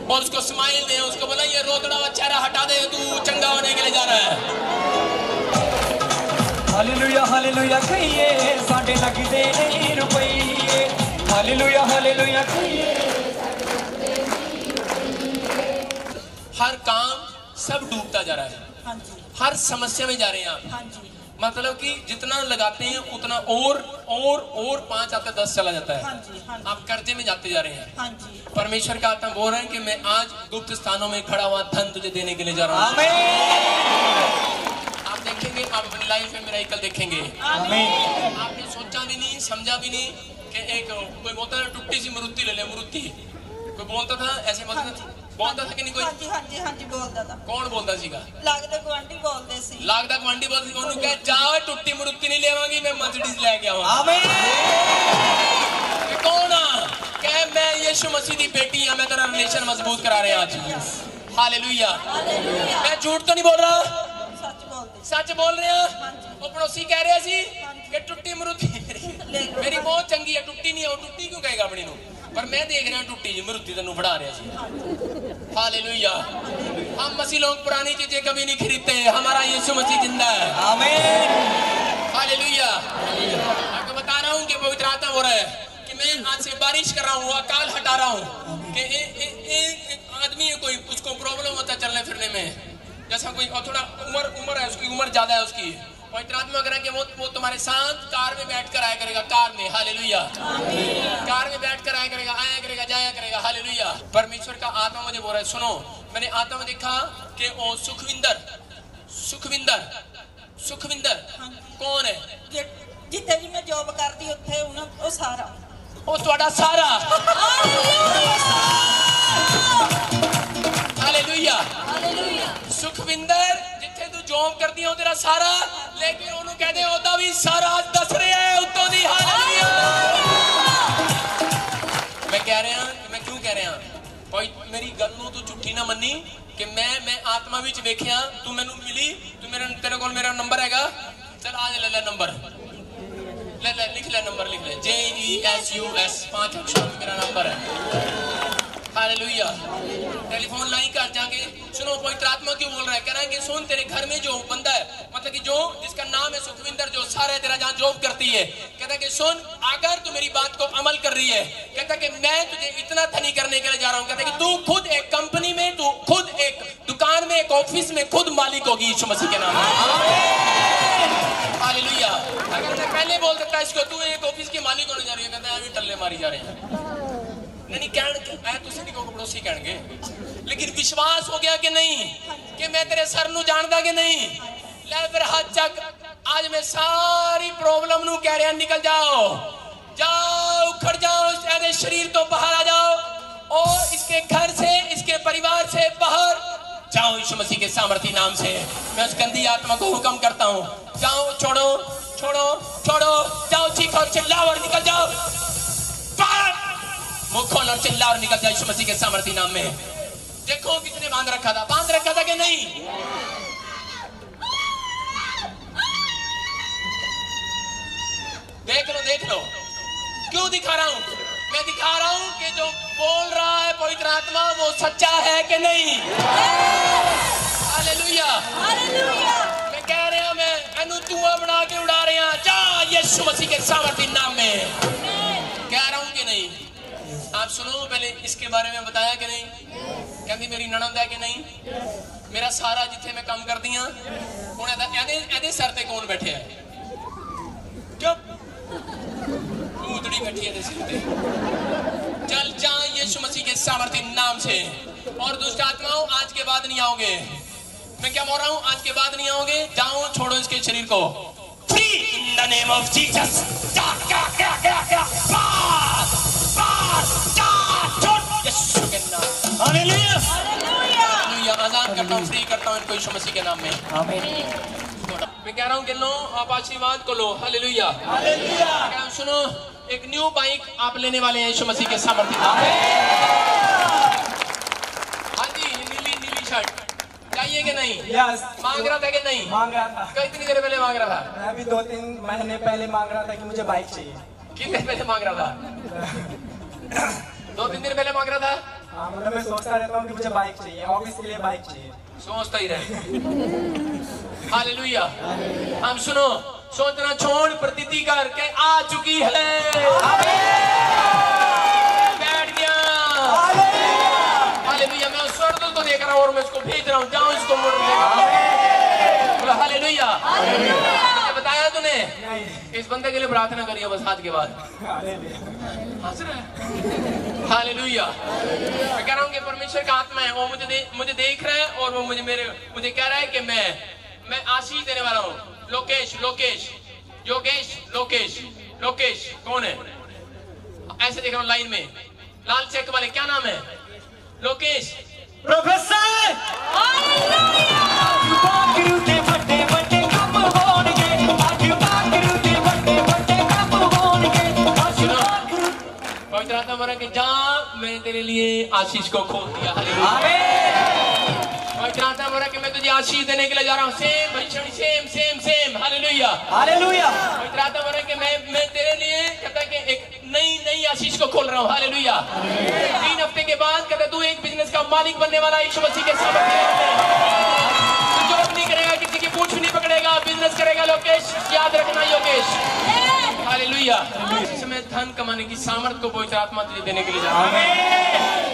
[SPEAKER 2] और उसको स्माइल दें, उसको बोला ये रोतड़ा हुआ चेहरा हटा दे, तू चंगा होने के लिए जा रहा है।
[SPEAKER 12] हालेलुया हालेलुया कहिए साडे लगदे नहीं रुपये, हालेलुया हालेलुया कहिए।
[SPEAKER 2] हर काम सब डूबता जा रहा है, हर समस्या में जा रहे हैं आप। मतलब कि जितना लगाते हैं उतना और 5 आता 10 चला जाता है। आप कर्जे में जाते जा रहे हैं। परमेश्वर का आत्मा बोल रहे हैं कि मैं आज गुप्त स्थानों में खड़ा हुआ धन तुझे देने के लिए जा रहा हूँ। आप देखेंगे, आप अपनी लाइफ में मिरेकल देखेंगे। आपने सोचा भी नहीं, समझा भी नहीं कि एक कोई बोलता था टुट्टी सी मुरुत्ती ले ले, मुरुत्ती कोई बोलता था, ऐसे बोलता था कि नहीं कोई?
[SPEAKER 9] हाँ जी बोलता था।
[SPEAKER 2] कौन बोलता सीगा?
[SPEAKER 9] लागदा गुआंढी बोलते सी।
[SPEAKER 2] लागदा गुआंढी बोलते सी। ਉਹਨੂੰ ਕਹੇ ਜਾ ਟੁੱਟੀ ਮੁਰੁੱਤੀ ਨਹੀਂ ਲੈਵਾਂਗੀ, ਮੈਂ ਮਰਸੀਡੀਜ਼ ਲੈ ਕੇ ਆਵਾਂਗਾ।
[SPEAKER 12] ਆਮੀਨ।
[SPEAKER 2] कौन आ? कहे मैं यीशु मसीह की बेटी हां, मैं तेरा रिलेशन मजबूत करा रहे आज। हालेलुया। मैं झूठ तो नहीं बोल रहा, सच बोल रहे हैं। वो पड़ोसी कह रहे सी कि टुट्टी मरुदी मेरी बहुत चंगी है, टुट्टी नहीं है। वो टुट्टी क्यों कहेगा अपनी नू, पर मैं देख रहा टुट्टी जी मरुदी तेनू बढ़ा रहा सी। हालेलुया। हम मसीह लोग पुरानी चीजें कभी नहीं खरीदते, हमारा यीशु मसीह जिंदा है। आमीन। हालेलुया। आपको बता रहा हूँ कि पवित्र आत्मा हो रहा है कि मैं आज से बारिश कर रहा हूँ, अकाल हटा रहा हूँ कि एक आदमी है, कोई उसको प्रॉब्लम होता है चलने फिरने में, जैसा कोई थोड़ा उम्र है, उसकी उम्र ज्यादा है उसकी, पवित्र आत्मा कह रहा है कि वो तुम्हारे साथ कार में बैठ कर आया करेगा, कार में। हालेलुया। कार में बैठ कर आया करेगा, आया करेगा, जाया करेगा। हालेलुया। परमेश्वर का आत्मा मुझे बोल रहा है, सुनो, मैंने आत्मा में देखा कि वो सुखविंदर कौन है?
[SPEAKER 7] जिथे भी मैं जॉब करती उत्थे वो सारा
[SPEAKER 2] ਉਹ ਤੁਹਾਡਾ ਸਾਰਾ ਹਾਲੇਲੂਇਆ ਸੁਖਵਿੰਦਰ ਜਿੱਥੇ ਤੂੰ ਜੌਬ ਕਰਦੀ ਹੈ ਉਹ ਤੇਰਾ ਸਾਰਾ ਲੇਕਿਨ ਉਹਨੂੰ ਕਹਦੇ ਉਹਦਾ ਵੀ ਸਾਰਾ ਦੱਸ ਰਿਹਾ ਹੈ ਉੱਤੋਂ ਦੀ ਹਾਲੇਲੂਇਆ मैं कह रहा मैं क्यों कह रहा कोई मेरी गल नूं तू झूठी ना मन्नी कि मैं आत्मा विच वेखिया तू मैनू मिली तू तेरे कोल मेरा नंबर हैगा चल आज ले नंबर ले लिख ले नंबर लिख ले JESUS 5 अक्षर में मेरा नंबर है हालेलुया टेलीफोन लाइन कर जाके सुनो पवित्र आत्मा क्यों बोल रहा है कह रहा है कि सुन तेरे घर में जो बंदा है मतलब कि जो जिसका नाम है सुखविंदर जो सारे तेरा जहाँ जॉब करती है कहता है कि सुन अगर तू मेरी बात को अमल कर रही है कहता है कि मैं तुझे इतना धनी करने के लिए जा रहा हूँ कहता है कि तू खुद एक कंपनी में तू खुद एक दुकान में एक ऑफिस में खुद मालिक होगी यीशु मसीह के नाम में हालेलुया अगर मैं पहले बोल देता इसको तू एक ऑफिस की मालिक होने जा रही है कहता है अभी टल्ले मारी जा रहे हैं नहीं पड़ोसी कहेंगे लेकिन विश्वास हो गया कि नहीं कि मैं तेरे सर नू जानदा कि नहीं ले फिर हाथ चक आज मैं सारी प्रॉब्लम नू कह रहा निकल जाओ जाओ उखड़ जाओ ऐसे शरीर तो बाहर आ जाओ और इसके घर से इसके परिवार से बाहर जाओ यीशु मसीह के सामर्थी नाम से मैं उस गंदी आत्मा को हुक्म करता हूँ जाओ छोड़ो छोड़ो छोड़ो जाओ चीखो चिल्लाओ और निकल जाओ मुख खोल और चिल्ला और निकल जाए यीशु मसीह के सामर्थी नाम में देखो किसने बांध रखा था कि नहीं देख लो क्यों दिखा रहा हूं मैं दिखा रहा हूं कि जो बोल रहा है पवित्र आत्मा वो सच्चा है कि नहीं हालेलुया मैं कह रहा हूं मैं एनु धुआं बना के उड़ा रहे हैं जा यीशु मसीह के सामर्थी नाम में कह रहा हूं कि नहीं आप सुनो पहले इसके बारे में बताया कि नहीं कहती मेरी ननद है कि नहीं मेरा सारा जिथे मैं काम कर दिया एदे सर ते कौन बैठे है चुप भूतड़ी बैठी है सिर ते चल जा यीशु मसीह के सामर्थी नाम से और दुष्ट आत्माओं आज के बाद नहीं आओगे मैं क्या बोल रहा हूँ आज के बाद नहीं आओगे जाओ छोड़ो इसके शरीर को free in the name of Jesus आजाद करता हूँ फ्री करता हूँ इनको यीशु मसीह के नाम में मैं कह रहा हूँ कि लो आप आशीर्वाद को लो हालेलुया सुनो एक न्यू बाइक आप लेने वाले हैं यीशु मसीह के सामर्थ्य नाम में हाँ जी नीली शर्ट चाहिए कि नहीं
[SPEAKER 13] यस
[SPEAKER 2] मांग रहा था कि नहीं
[SPEAKER 13] मांग रहा था
[SPEAKER 2] कितनी देर पहले मांग रहा था
[SPEAKER 13] मैं अभी 2-3 महीने पहले मांग रहा था कि मुझे बाइक चाहिए
[SPEAKER 2] कितने पहले मांग रहा था 2-3 दिन पहले मांग रहा था
[SPEAKER 13] हाँ मतलब मैं सोचता रहता हूँ कि मुझे बाइक चाहिए ऑफिस के लिए बाइक चाहिए
[SPEAKER 2] सोचता ही रहे हालेलुया हम सुनो सोचना छोड़ प्रतीति करके आ चुकी है बैठ गया हालेलुया मैं उस स्वर्ग को देख रहा हूँ और मैं इसको भेज रहा हूँ जाओ इसको मोड़ लेगा हालेलुया बताया तूने इस बंदे के लिए प्रार्थना करिए बस आज के बाद हंस रहा है हालेलुया मैं कह रहा हूँ कि परमेश्वर का आत्मा है वो मुझे देख रहा है और वो मुझे कह रहा है कि मैं आशीष देने वाला हूँ लोकेश कौन है ऐसे देख रहा हूँ लाइन में लाल चेक वाले क्या नाम है लोकेश
[SPEAKER 12] प्रोफेसर
[SPEAKER 2] पवित्र आत्मा बोला कि जा मैं तेरे लिए आशीष को खोल दिया हालेलुया पवित्र आत्मा बोल रहा है कि मैं तुझे आशीष देने के लिए जा रहा हूँ। सेम भविष्यवाणी, same same same. Hallelujah
[SPEAKER 12] hallelujah.
[SPEAKER 2] पवित्र आत्मा बोल रहा है कि मैं तेरे लिए कहता है कि एक नई आशीष को खोल रहा हूँ। हालेलुया। 3 हफ्ते के बाद कहता तू एक बिजनेस का मालिक बनने वाला यीशु मसीह के सामर्थ्य तू जॉब नहीं करेगा, किसी की पूंछ भी नहीं पकड़ेगा, बिजनेस करेगा। लोकेश याद रखना योगेश। हालेलुया। इस समय धन कमाने की सामर्थ को पवित्र आत्मा तुझे देने के लिए जा रहा है।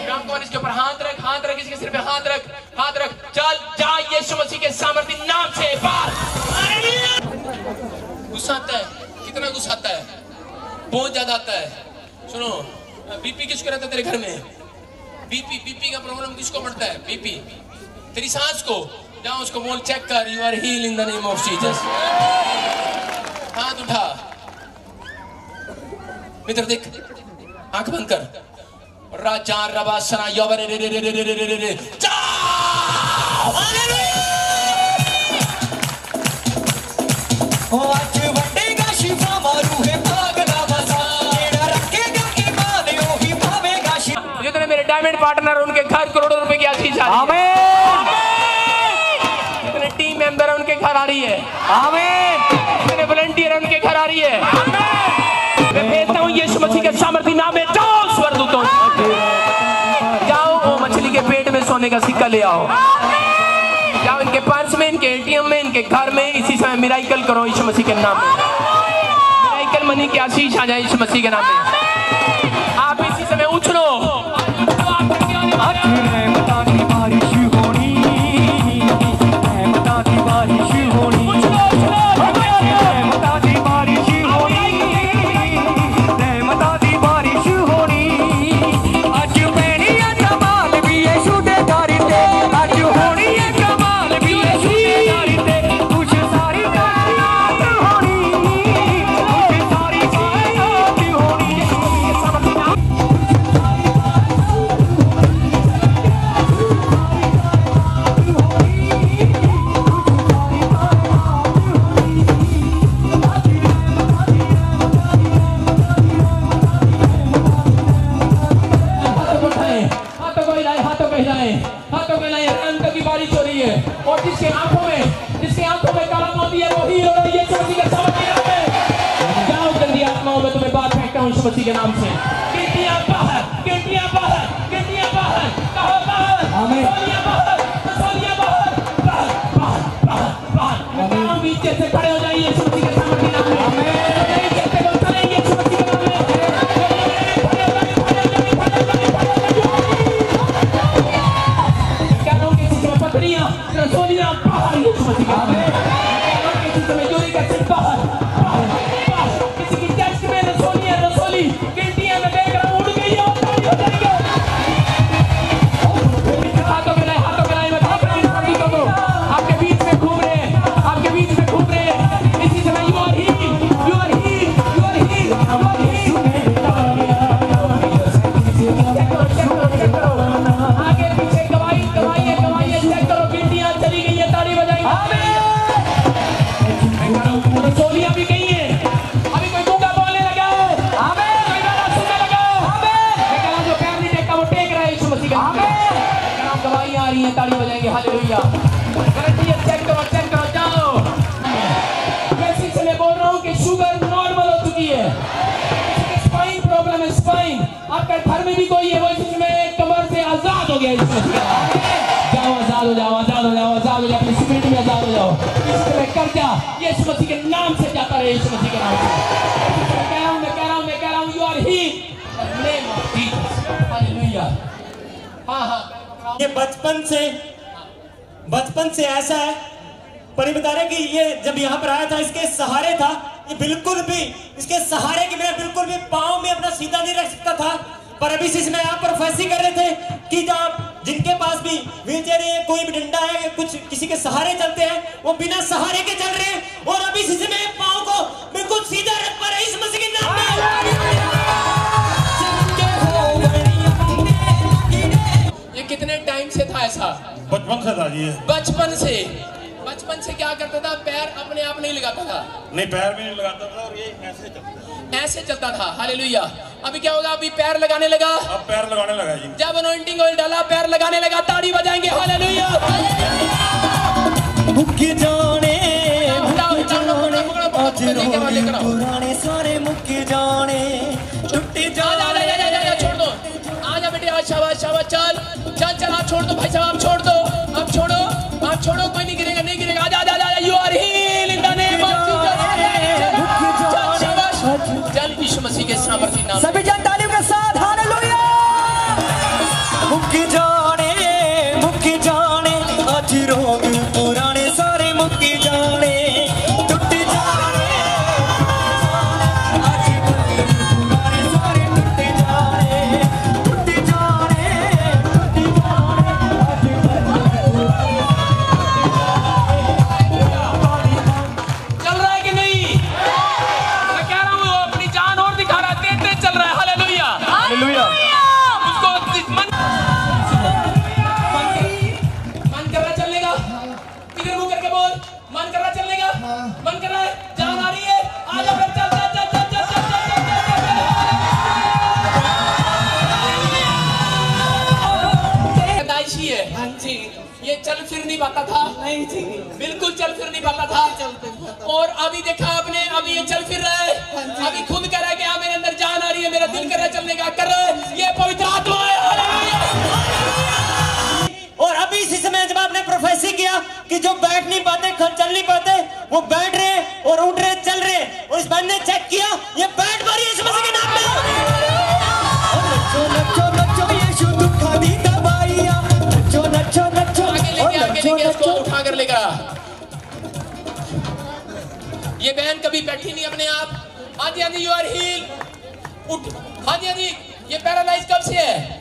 [SPEAKER 2] काम को इसके ऊपर हाथ रख, इसके सिर पे हाथ रख, चल जा यीशु मसीह के सामर्थ्य नाम से पार। गुस्सा आता है, कितना गुस्सा आता है, बहुत ज्यादा आता है। सुनो, बीपी किसको रहता है तेरे घर में? बीपी का प्रॉब्लम किसको पड़ता है? बीपी तेरी सांस को, जाओ उसको बोल चेक कर, you are heal in the name of Jesus. हाथ उठा, मित्र देख, आंख बंद कर। राजा रबासना योबरे रे रे रे रे रे रे रे
[SPEAKER 12] आज वटेगा शिफा मारू है भागना बसा तेरा रखेगा ईमान यो ही भावेगा शिफा।
[SPEAKER 2] जितने मेरे डायमंड पार्टनर उनके घर करोड़ों रुपए की आशीष आ रही है।
[SPEAKER 12] आमीन।
[SPEAKER 2] जितने टीम मेंबर है उनके घर आ रही है।
[SPEAKER 12] आमीन।
[SPEAKER 2] जितने वॉलंटियर उनके घर आ रही है। मैं भेजता हूँ यीशु मसीह के सामर्थ्य नाम में, जाओ स्वर्गदूतों, जाओ वो मछली के पेट में सोने का सिक्का ले आओ, जाओ इनके पर्स में, इनके एटीएम में, इनके घर में इसी समय मिराइकल करो यीशु मसीह के नाम में। मिराइकल मनी की आशीष आ जाए यीशु मसीह के नाम में। आप इसी समय उछलो, जिसके आंखों में काला मोती है वो हील हो रही है यीशु मसीह के सामर्थ्य में। जाओ गंदी आत्माओं में तुम्हें बात फेंकता हूँ यीशु मसीह के नाम से। गिनतियां बाहर, गिनतियां बाहर, गिनतियां बाहर, कहो बाहर,
[SPEAKER 12] आमीन।
[SPEAKER 2] सोनिया बाहर, सोनिया बाहर, बाहर, बाहर, बाहर। गांव बीच से खड़े हो जाइए यीशु मसीह के सामर्थ्य नाम में। नहीं चलते बोल चलेंगे यीशु मसीह के नाम में। पत्नियां, रसोलियां बाहर यीशु मसीह के नाम में। किसी समय चोरी का सिर बाहर, किसी की चर्च में रसोली गिनतियां में देख रहा हूं उड़ गई है, हाथों में मैं देख रहा हूं सभी को आपके बीच में घूम रहे हैं, आपके बीच में घूम रहे हैं। इसी समय you are heal, you are heal, you are heal, you are heal. आगे पीछे गवाही चेक करो, गिनतियां चली गई है, ताली बजाएंगे। रसोलियां भी गई है, अभी कोई गूंगा बोलने लगा है, कोई गाना सुनने लगा है, जो पैर नहीं टेकता वो टेक रहा है यीशु मसीह के नाम में। गवाही आ रही है, ताली बजाएंगे। हालेलुया। चेक करो, जाओ। मैं इसी समय बोल रहा हूँ कि शुगर नॉर्मल हो चुकी है, स्पाइन प्रॉब्लम है, स्पाइन आपका घर में भी कोई है, वो इसी समय कमर से आजाद हो गया यीशु मसीह के नाम में। जाओ, आजाद हो जाओ, आजाद हो जाओ, आजाद हो जाओ, अपनी स्पिरिट में आजाद हो जाओ। इसी समय कर्जा यीशु मसीह के नाम से जाता रहे, यीशु मसीह के नाम से। मैं कह रहा हूँ you are healed in the name of Jesus. Hallelujah. हाँ,
[SPEAKER 3] ये बचपन से ऐसा है, पर ये बता रहे कि ये जब यहाँ पर आया था इसके सहारे था, ये बिल्कुल भी इसके सहारे के बिना बिल्कुल भी पाँव में अपना सीधा नहीं रख सकता था। पर अभी इसमें आप प्रोफेसी कर रहे थे कि जब जिनके पास भी व्हीलचेयर है, कोई भी डंडा है, कुछ किसी के सहारे चलते हैं, वो बिना सहारे के चल रहे हैं, और अभी इसी में पाँव को बिल्कुल सीधा रख पा रहे हैं इस मसीह के नाम में।
[SPEAKER 2] ये कितने टाइम से था ऐसा?
[SPEAKER 11] बचपन से था जी।
[SPEAKER 2] बचपन से क्या करता था, पैर अपने आप नहीं लगाता था,
[SPEAKER 10] नहीं पैर भी नहीं लगाता था और ये ऐसे चलता
[SPEAKER 2] था। हालेलुया। अभी क्या होगा, अभी पैर लगाने लगा,
[SPEAKER 10] अब पैर लगाने लगा जी।
[SPEAKER 2] जब अनॉइंटिंग ऑयल डाला पैर लगाने लगा, ताड़ी बजाएंगे। हालेलुया।
[SPEAKER 12] मुक्की जाने पुराने सारे मुक्की जाने छुट्टी जाने।
[SPEAKER 2] छोड़ दो, आजा बेटे, आज शाबाश शाबाश, चल चल चल, आप छोड़ दो भाई साहब, आप छोड़ दो, आप छोड़ो, आप छोड़ो, कोई नहीं गिरेगा, नहीं गिरेगा। आजा आजा आजा, you are healed in the name of Jesus. शाबाश, चल यीशु मसीह के सामर्थ्य नाम।
[SPEAKER 12] सभी जन तालियों के साथ हालेलुया। मुक्की जाने आज रोग पुराने सारे मुक्की जाने, टूटी जाने आज पुराने सारे टूटी जाने, टूटी जाने, टूटी
[SPEAKER 2] चल रहा है कि नहीं? मैं कह रहा हूँ अपनी जान और दिखा रहा है, तेज तेज चल रहा है। Hallelujah hallelujah. उसको मन कर रहा चलने का, इधर मुंह करके बोल, मन कर रहा चलने का, मन कर रहा है, जान आ रही है, आजा फिर चल चल चल चल चल चल चल। दाइशी है। हाँ जी। ये चल फिर नहीं पाता था, नहीं जी, बिल्कुल चल फिर नहीं पाता था। और अभी देखा आपने, अभी ये चल फिर रहा है, अभी खुद कह रहा है कि हाँ मेरे अंदर जान आ रही है, मेरा दिल कर रहा है चलने का, कर रहा है। ये पवित्र आत्मा है।
[SPEAKER 12] और अभी इसी समय जब आपने प्रोफेसी किया कि जो बैठ नहीं पाते, चल नहीं पाते, वो बैठ रहे और उठ रहे, चल रहे, और इस बंदे ने चेक किया, ये बैठ पा रही है यीशु मसीह के नाम में। और नचो नचो नचो यीशु दुखा दी दवाइयां, नचो नचो नचो,
[SPEAKER 2] आगे लेके इसको उठा कर लेकर आ। ये बहन कभी बैठी नहीं अपने आप। हाँ जी हाँ जी, यू आर हील, उठ। हाँ जी हाँ जी, ये पैरालाइज कब से है?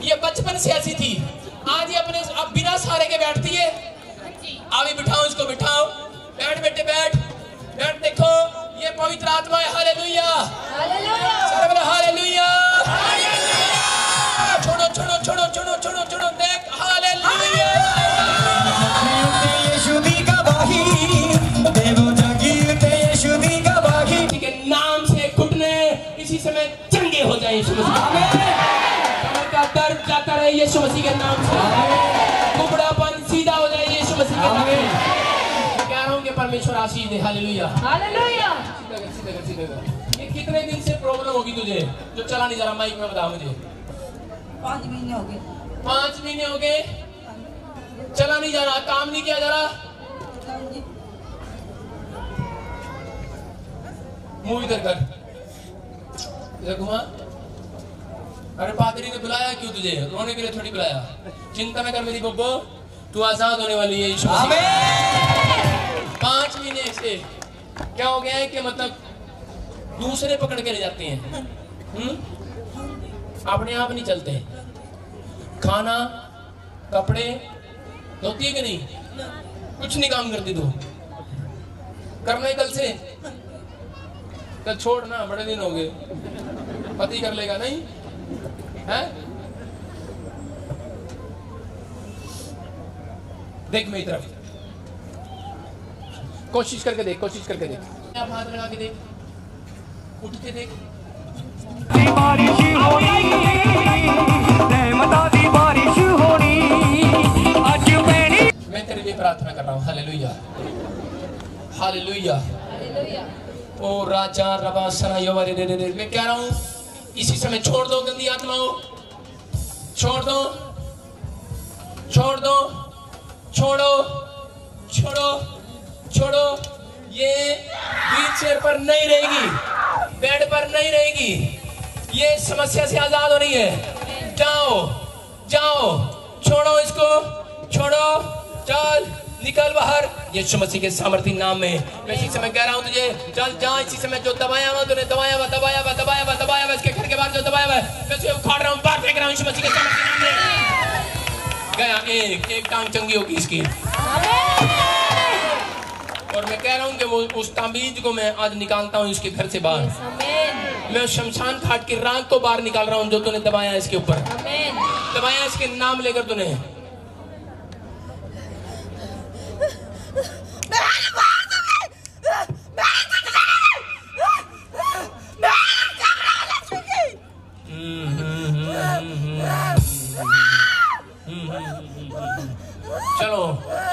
[SPEAKER 2] ये बचपन से ऐसी थी, आज ये अपने अब बिना सहारे के बैठती है। अभी बिठाओ इसको, बिठाओ, बैठ बेटे बैठ बैठ। देखो ये पवित्र आत्मा है। Hallelujah hallelujah hallelujah. छोड़ो छोड़ो छोड़ो छोड़ो छोड़ो छोड़ो, देख। हालेलुया।
[SPEAKER 12] यीशु दी गवाही देवो जागीर ते यीशु दी गवाही
[SPEAKER 2] के नाम से घुटने इसी समय चंगे हो जाए यीशु मसीह। दर्द जाता रहे यीशु मसीह के नाम से, कुबड़ापन सीधा हो जाए यीशु मसीह के नाम से। कह रहा हूँ कि परमेश्वर आशीष दे। Hallelujah hallelujah. ये कितने दिन से प्रॉब्लम होगी तुझे जो चला नहीं जा रहा? माइक में बता मुझे।
[SPEAKER 8] 5 महीने हो गए।
[SPEAKER 2] 5 महीने हो गए चला नहीं जा रहा, काम नहीं किया जा रहा। मुंह इधर कर, इधर घुमा। अरे पादरी ने बुलाया क्यों तुझे? रोने के लिए थोड़ी बुलाया। चिंता में कर मेरी बब्बो, तू आजाद होने वाली है यीशु मसीह। 5 महीने से क्या हो गया है कि मतलब दूसरे पकड़ के ले जाते हैं, अपने आप नहीं चलते। खाना कपड़े धोती है कि नहीं? कुछ नहीं काम करती तू। करना है कल से? कल छोड़ ना, बड़े दिन हो गए। पति कर लेगा नहीं है? देख मेरी तरफ, कोशिश करके देख, कोशिश करके देख। आप हाथ लगा के देख, उठ के देख।
[SPEAKER 12] बारिश होनी, रहमतां दी बारिश होनी, अज पैनी।
[SPEAKER 2] मैं तेरे लिए प्रार्थना कर रहा हूँ। Hallelujah hallelujah. ओ राजा रबा सना योवारे दे दे दे। मैं कह रहा हूँ इसी समय छोड़ दो गंदी आत्माओं, छोड़ दो, छोड़ दो, छोड़ो, छोड़ो, छोड़ो। ये व्हील चेयर पर नहीं रहेगी, बेड पर नहीं रहेगी, ये समस्या से आजाद हो रही है। जाओ जाओ, छोड़ो इसको, छोड़ो, चल निकल बाहर यीशु मसीह के सामर्थी नाम में। मैं इसी समय कह रहा हूँ तुझे, चल जा। इसी समय जो दबाया हुआ तूने, दबाया हुआ दबाया हुआ दबाया हुआ दबाया हुआ, इसके घर के बाहर जो दबाया हुआ है, मैं उसे उखाड़ रहा हूँ, बाहर फेंक रहा हूँ यीशु मसीह के सामर्थी नाम में। गया एक टांग चंगी होगी इसकी। और मैं कह रहा हूँ कि वो उस ताबीज को मैं आज निकालता हूँ इसके घर से बाहर। मैं शमशान घाट की राख को बाहर निकाल रहा हूँ जो तूने दबाया इसके ऊपर, दबाया इसके नाम लेकर तूने।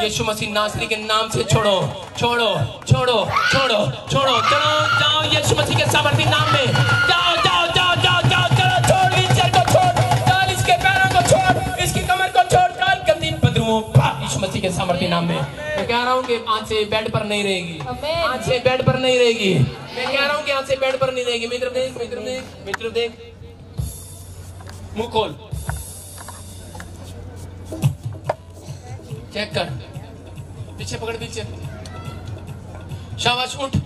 [SPEAKER 2] यीशु मसीह नासरी के नाम से छोड़ो छोड़ो छोड़ो छोड़ो छोड़ो चलो जाओ यीशु मसीह के सामर्थी नाम में जाओ जाओ जाओ जाओ जाओ चलो छोड़ व्हीलचेयर को छोड़ डाल इसके पैरों को छोड़ इसकी कमर को छोड़ डाल गंदी बदबू यीशु मसीह के सामर्थी नाम में मैं कह रहा हूँ कि आज से बेड पर नहीं रहेगी आज से बेड पर नहीं रहेगी मैं कह रहा हूँ कि आज से बेड पर नहीं रहेगी मित्र देख मित्र देख मित्र देख मुंह खोल चेक कर पीछे पकड़ पीछे शाबाश उठ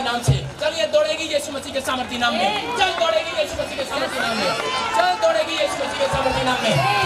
[SPEAKER 2] नाम से चल ये दौड़ेगी यीशु मसीह के सामर्थी नाम में चल दौड़ेगी यीशु मसीह के सामर्थी नाम में चल दौड़ेगी यीशु मसीह के सामर्थी नाम में